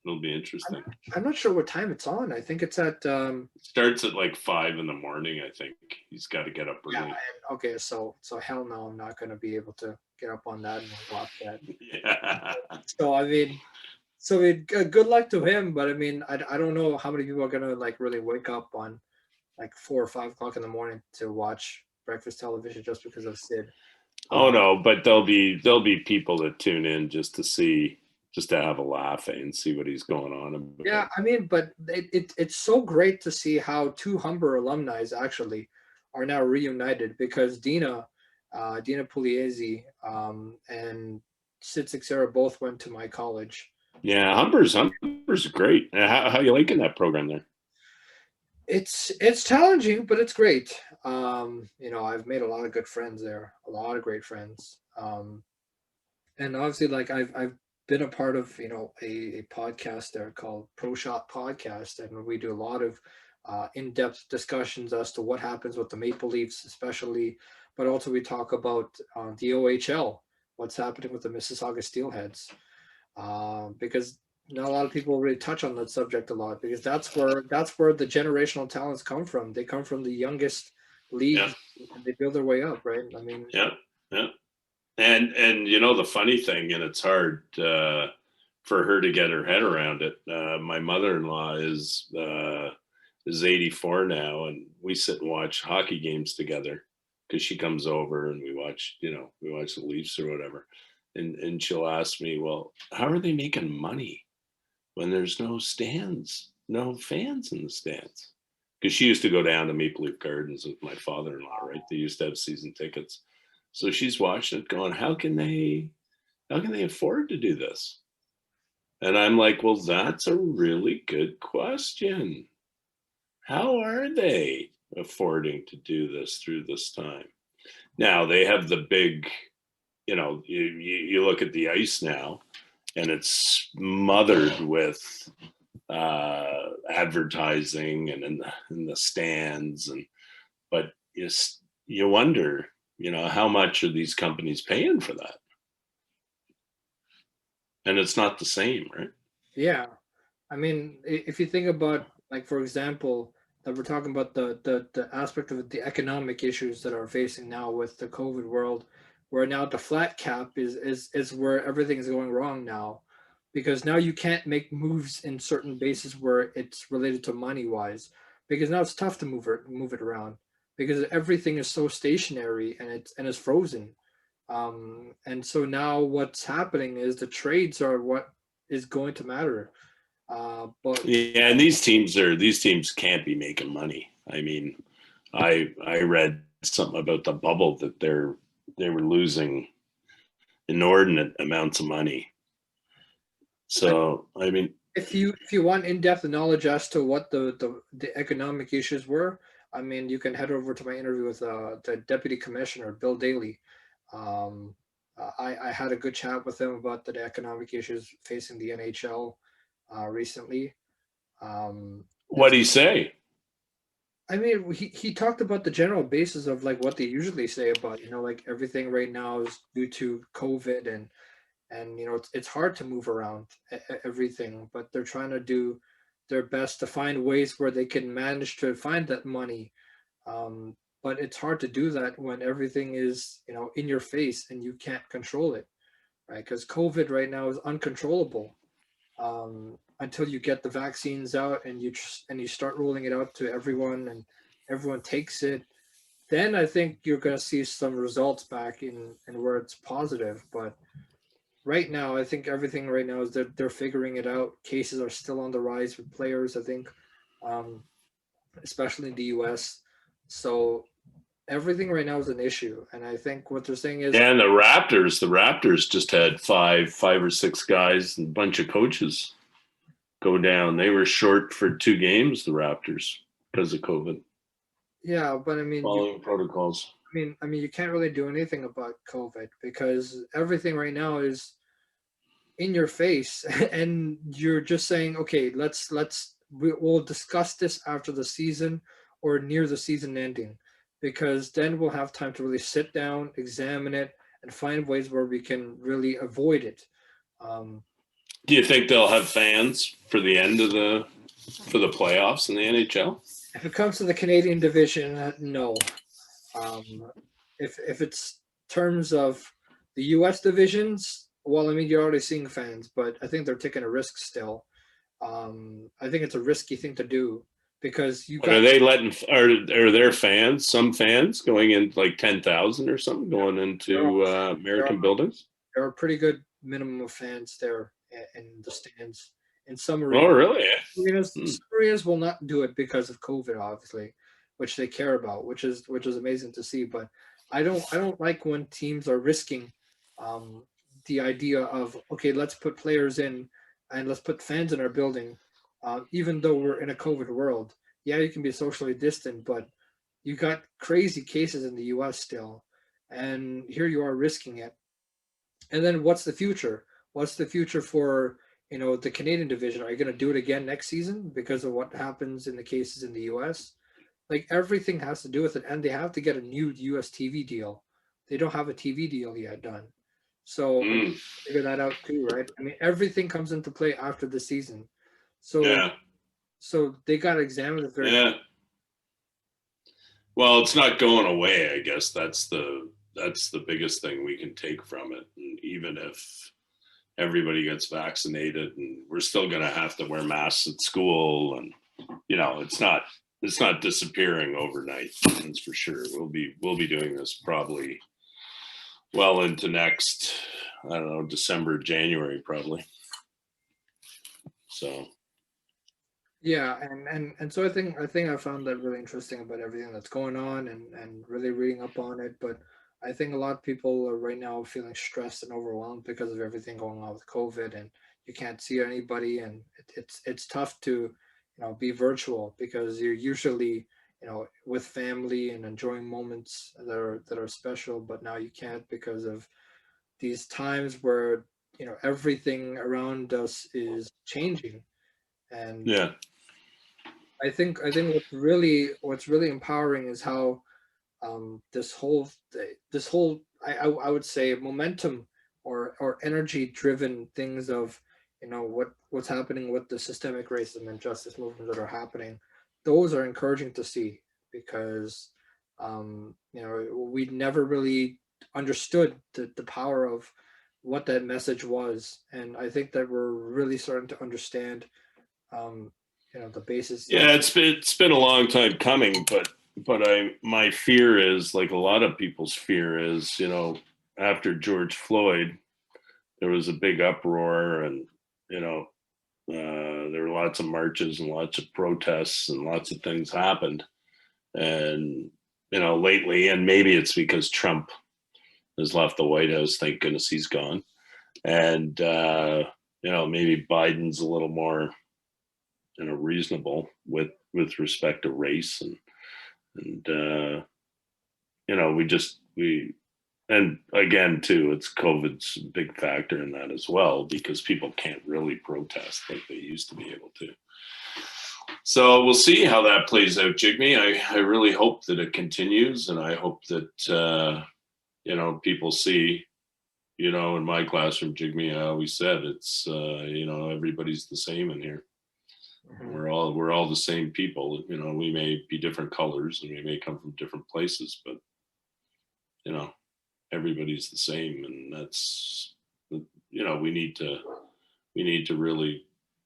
it'll be interesting. I'm not sure what time it's on. I think it's at it starts at like 5 a.m. I think he's got to get up early. Yeah, okay, so hell no, I'm not going to be able to get up on that and watch that. Yeah. So good luck to him, but I don't know how many people are going to like really wake up on like 4 or 5 o'clock in the morning to watch breakfast television just because of Sid. Oh no, but there'll be people that tune in just to have a laugh and see what he's going on about. Yeah, but it's so great to see how two Humber alumni actually are now reunited, because Dina Pugliese and Sid Seixeiro both went to my college. Yeah, Humber's great. How you liking that program there? It's challenging, but it's great. I've made a lot of good friends there, a lot of great friends. And obviously, like I've been a part of a podcast there called Pro Shot Podcast, and we do a lot of in-depth discussions as to what happens with the Maple Leafs, especially, but also we talk about the OHL, what's happening with the Mississauga Steelheads, because not a lot of people really touch on that subject a lot, because that's where the generational talents come from. They come from the youngest leagues, and they build their way up, right? I mean, yeah. And you know, the funny thing, and it's hard for her to get her head around it. My mother-in-law is 84 now, and we sit and watch hockey games together because she comes over and we watch the Leafs or whatever. And she'll ask me, well, how are they making money when there's no stands, no fans in the stands? Because she used to go down to Maple Leaf Gardens with my father-in-law, right? They used to have season tickets. So she's watching it going, how can they afford to do this? And I'm like, well, that's a really good question. How are they affording to do this through this time? Now they have the big, you look at the ice now and it's smothered with advertising and in the stands, but you wonder, how much are these companies paying for that? And it's not the same, right? Yeah, I mean, if you think about, like, for example, that we're talking about the aspect of the economic issues that are facing now with the COVID world, where now the flat cap is where everything is going wrong now, because now you can't make moves in certain bases where it's related to money wise, because now it's tough to move it around, because everything is so stationary and it's frozen. And so now what's happening is the trades are what is going to matter. But yeah, and these teams can't be making money. I mean, I read something about the bubble that they were losing inordinate amounts of money. So I mean, if you want in-depth knowledge as to what the economic issues were, I mean, you can head over to my interview with the deputy commissioner, Bill Daly. Um, I had a good chat with him about the economic issues facing the NHL recently. what do you say? I mean, he talked about the general basis of like what they usually say about, like everything right now is due to COVID, and it's hard to move around everything, but they're trying to do their best to find ways where they can manage to find that money. But it's hard to do that when everything is in your face and you can't control it, right? Because COVID right now is uncontrollable until you get the vaccines out and you start rolling it out to everyone and everyone takes it. Then I think you're going to see some results back in where it's positive. But right now, I think everything right now is that they're figuring it out. Cases are still on the rise with players, I think, especially in the US. So everything right now is an issue. And I think what they're saying is, and the Raptors just had five or six guys and a bunch of coaches go down. They were short for 2 games, the Raptors, because of COVID. Yeah, but I mean, following protocols. I mean, you can't really do anything about COVID because everything right now is in your face, and you're just saying, okay, we'll discuss this after the season or near the season ending, because then we'll have time to really sit down, examine it, and find ways where we can really avoid it. Do you think they'll have fans for the end of the playoffs in the NHL? If it comes to the Canadian division, no. If it's terms of the U.S. divisions, well, I mean, you're already seeing fans, but I think they're taking a risk still. I think it's a risky thing to do because are they letting are there fans? Some fans going in like 10,000 or something going into American buildings. There are pretty good minimum of fans there in the stands. In some arenas. Oh, really? Some arenas will not do it because of COVID, obviously, which they care about, which is amazing to see. But I don't like when teams are risking the idea of, okay, let's put players in and let's put fans in our building, even though we're in a COVID world. Yeah, you can be socially distant, but you got crazy cases in the U.S. still, and here you are risking it. And then what's the future? What's the future for the Canadian division, are you going to do it again next season because of what happens in the cases in the US? Like everything has to do with it, and they have to get a new US TV deal. They don't have a TV deal yet done. So figure that out too, right? I mean, everything comes into play after the season. So they got to examine if they're Well, it's not going away, I guess. That's the biggest thing we can take from it. And even if everybody gets vaccinated, and we're still going to have to wear masks at school, and it's not disappearing overnight. That's for sure. We'll be doing this probably well into next, I don't know, December, January, probably. So. Yeah, and so I think I found that really interesting about everything that's going on, and really reading up on it. But I think a lot of people are right now feeling stressed and overwhelmed because of everything going on with COVID, and you can't see anybody, and it's tough to be virtual because you're usually with family and enjoying moments that are special, but now you can't because of these times where everything around us is changing. And I think what's really empowering is how this whole I would say momentum or energy driven things of what's happening with the systemic racism and justice movements that are happening. Those are encouraging to see because we never really understood the power of what that message was, and I think that we're really starting to understand the basis. Yeah, it's been a long time coming, but my fear is, like a lot of people's fear is, after George Floyd, there was a big uproar, and there were lots of marches and lots of protests and lots of things happened, and lately, and maybe it's because Trump has left the White House. Thank goodness he's gone, and maybe Biden's a little more reasonable with respect to race, and and again too, it's COVID's a big factor in that as well, because people can't really protest like they used to be able to. So we'll see how that plays out, Jigme. I really hope that it continues, and I hope that people see, in my classroom, Jigme, I always said it's everybody's the same in here. Mm-hmm. We're all the same people. We may be different colors and we may come from different places, but everybody's the same, and that's we need to really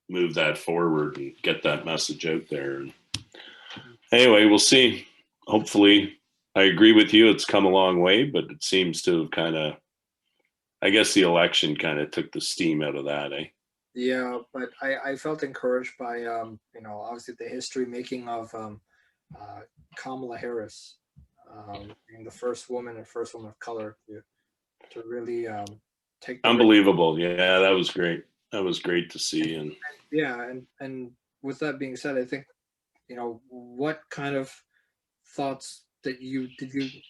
move that forward and get that message out there. And anyway, we'll see. Hopefully, I agree with you. It's come a long way, but it seems to have I guess the election kind of took the steam out of that, eh? Yeah, but I felt encouraged by obviously the history making of Kamala Harris, being the first woman of color to really take. Unbelievable! Yeah, that was great. That was great to see. And yeah, and with that being said, I think what kind of thoughts did you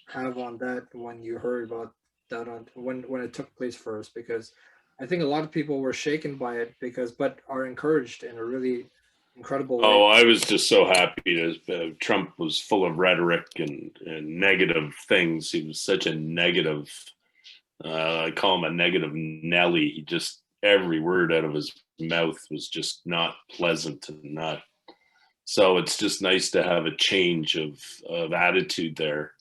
have on that when you heard about that when it took place first? Because I think a lot of people were shaken by it but are encouraged in a really incredible way. Oh, I was just so happy. Trump was full of rhetoric and negative things. He was such a negative, I call him a negative Nelly. He just, every word out of his mouth was just not pleasant and not. So it's just nice to have a change of attitude there.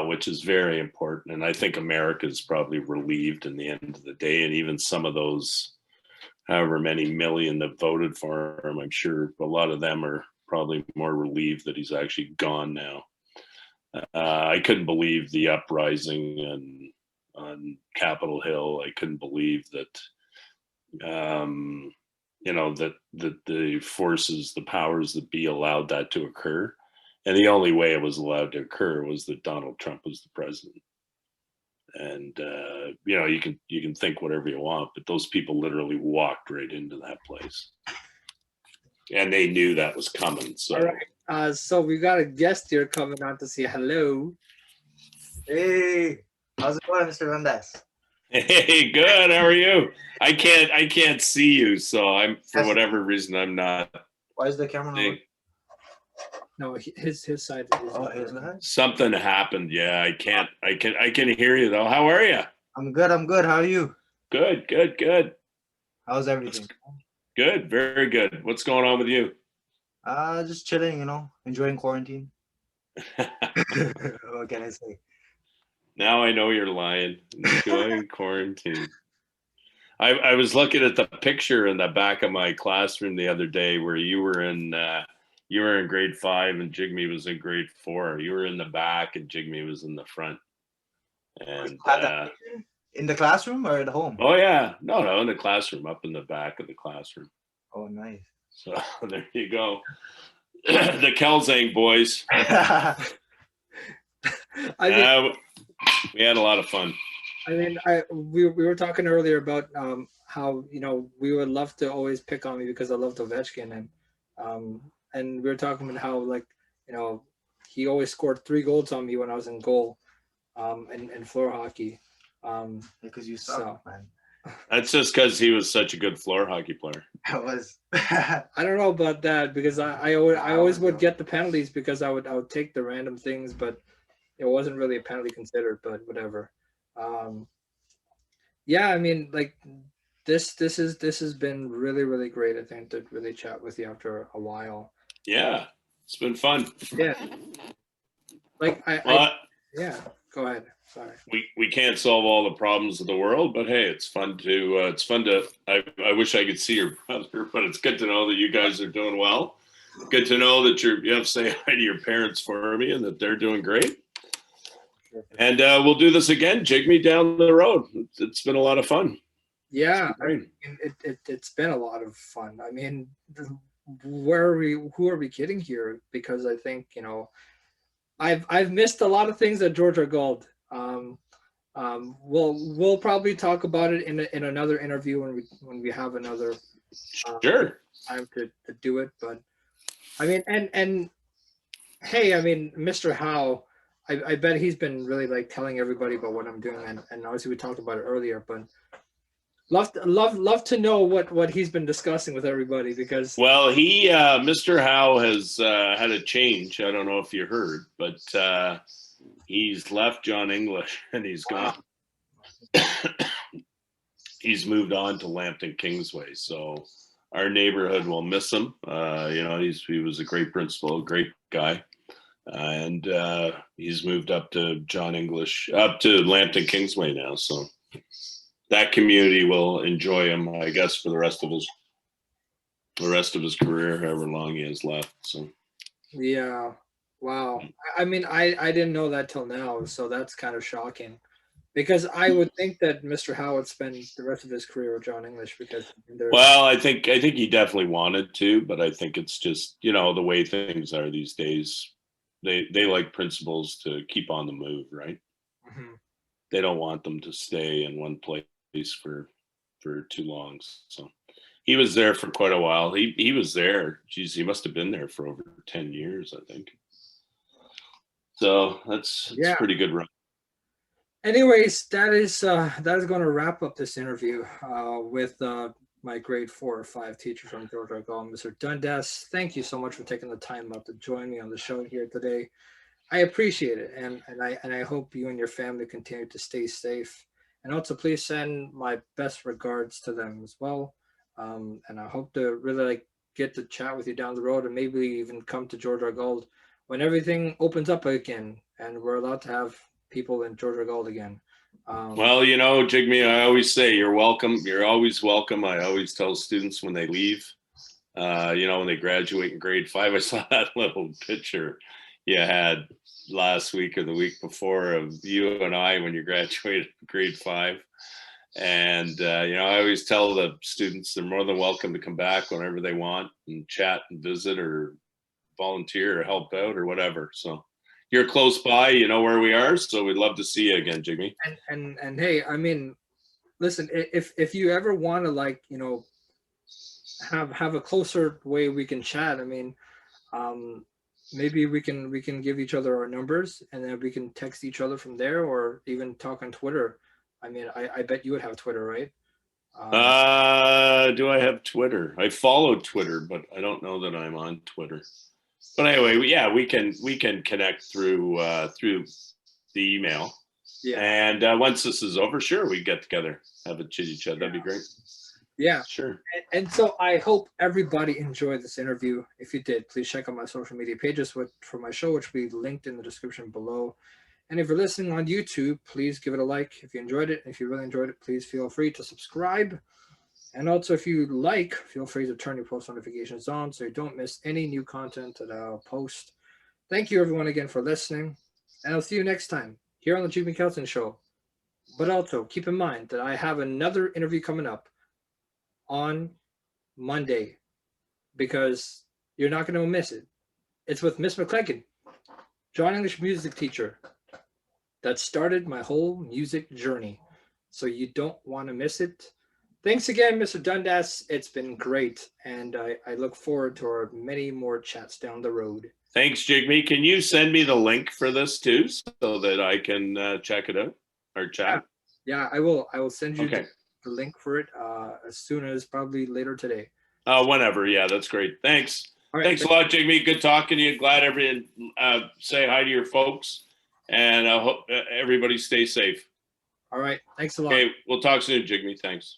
Which is very important. And I think America is probably relieved in the end of the day. And even some of those, however many million that voted for him, I'm sure a lot of them are probably more relieved that he's actually gone now. I couldn't believe the uprising on Capitol Hill. I couldn't believe that, that the forces, the powers that be allowed that to occur. And the only way it was allowed to occur was that Donald Trump was the president. And you can think whatever you want, but those people literally walked right into that place, and they knew that was coming. So, all right. So we got a guest here coming on to say hello. Hey, how's it going, Mr. Dundas? Hey, good. How are you? I can't see you, so I'm for whatever reason I'm not. Why is the camera not? No, his side. Oh, his side. Something happened. Yeah, I can hear you though. How are you? I'm good. I'm good. How are you? Good, good, good. How's everything? Good, very good. What's going on with you? Just chilling. Enjoying quarantine. What can I say? Now I know you're lying. Enjoying quarantine. I was looking at the picture in the back of my classroom the other day where you were in grade 5 and Jigme was in grade 4. You were in the back and Jigme was in the front. And in the classroom or at home? Oh yeah, no, in the classroom, up in the back of the classroom. Oh, nice. So there you go. The Kelsang boys. We had a lot of fun. I mean, we were talking earlier about how we would love to always pick on me because I loved Ovechkin, and we were talking about how he always scored 3 goals on me when I was in goal, in floor hockey. Because you suck, man. That's just because he was such a good floor hockey player. I was. I don't know about that because I always would get the penalties because I would take the random things, but it wasn't really a penalty considered. But whatever. Yeah, I mean, like this has been really, really great. I think to really chat with you after a while. Yeah, it's been fun. Yeah. Like yeah. Go ahead. Sorry. We can't solve all the problems of the world, but hey, it's fun to. I wish I could see your brother, but it's good to know that you guys are doing well. Good to know that you have to say hi to your parents for me and that they're doing great. And we'll do this again, Jigme, down the road. It's been a lot of fun. Yeah, it's been a lot of fun. I mean, who are we kidding here? Because I think I've missed a lot of things at Georgia Gauld. We'll probably talk about it in another interview when we have another sure time to do it. But I mean, and hey, I mean, Mr. Howe, I bet he's been really like telling everybody about what I'm doing, and obviously we talked about it earlier, but love to know what he's been discussing with everybody because he Mr. Howe has had a change. I don't know if you heard, but he's left John English and he's gone. He's moved on to Lambton Kingsway, so our neighborhood will miss him. He was a great principal, a great guy. And he's moved up to Lambton Kingsway now. So that community will enjoy him, I guess, for the rest of his career, however long he has left. So yeah, wow. I mean, I didn't know that till now, so that's kind of shocking. Because I would think that Mr. Howe would spend the rest of his career with John English because I think he definitely wanted to, but I think it's just the way things are these days. They like principals to keep on the move, right? Mm-hmm. They don't want them to stay in one place for too long. So he was there for quite a while. He was there. Geez, he must have been there for over 10 years, I think. So it's pretty good run. Anyways, that is going to wrap up this interview with my grade 4 or 5 teacher from Georgia Gauld, Mr. Dundas. Thank you so much for taking the time out to join me on the show here today. I appreciate it, and I hope you and your family continue to stay safe. And also, please send my best regards to them as well. And I hope to really get to chat with you down the road, and maybe even come to Georgia Gauld when everything opens up again and we're allowed to have people in Georgia Gauld again. Jigme, I always say you're welcome. You're always welcome. I always tell students when they leave, when they graduate in grade 5, I saw that little picture you had last week or the week before of you and I when you graduated grade 5. And, I always tell the students they're more than welcome to come back whenever they want and chat and visit or volunteer or help out or whatever. So you're close by, you know where we are, so we'd love to see you again, Jigme. And hey, I mean, listen, if you ever want to have a closer way we can chat, I mean, maybe we can give each other our numbers and then we can text each other from there or even talk on Twitter. I mean, I bet you would have Twitter, right? Do I have Twitter? I follow Twitter, but I don't know that I'm on Twitter. But anyway, yeah, we can connect through the email. Yeah. And once this is over, sure, we get together, have a chitty chat. That'd be great. Yeah. Sure. And so I hope everybody enjoyed this interview. If you did, please check out my social media pages for my show, which will be linked in the description below. And if you're listening on YouTube, please give it a like if you enjoyed it. If you really enjoyed it, please feel free to subscribe. And also, if you like, feel free to turn your post notifications on so you don't miss any new content that I'll post. Thank you, everyone, again for listening. And I'll see you next time here on the Jigme Kelsang Show. But also, keep in mind that I have another interview coming up on Monday because you're not going to miss it. It's with Miss McClellan, John English music teacher that started my whole music journey. So you don't want to miss it. Thanks again, Mr. Dundas. It's been great. And I look forward to our many more chats down the road. Thanks, Jigme. Can you send me the link for this too so that I can check it out or chat? Yeah, I will. I will send you Okay. the link for it as soon as probably later today. Whenever. Yeah, that's great. Thanks. All right, Thanks a lot, Jigme. Good talking to you. Glad everyone say hi to your folks. And I hope everybody stay safe. All right. Thanks a lot. Okay, we'll talk soon, Jigme. Thanks.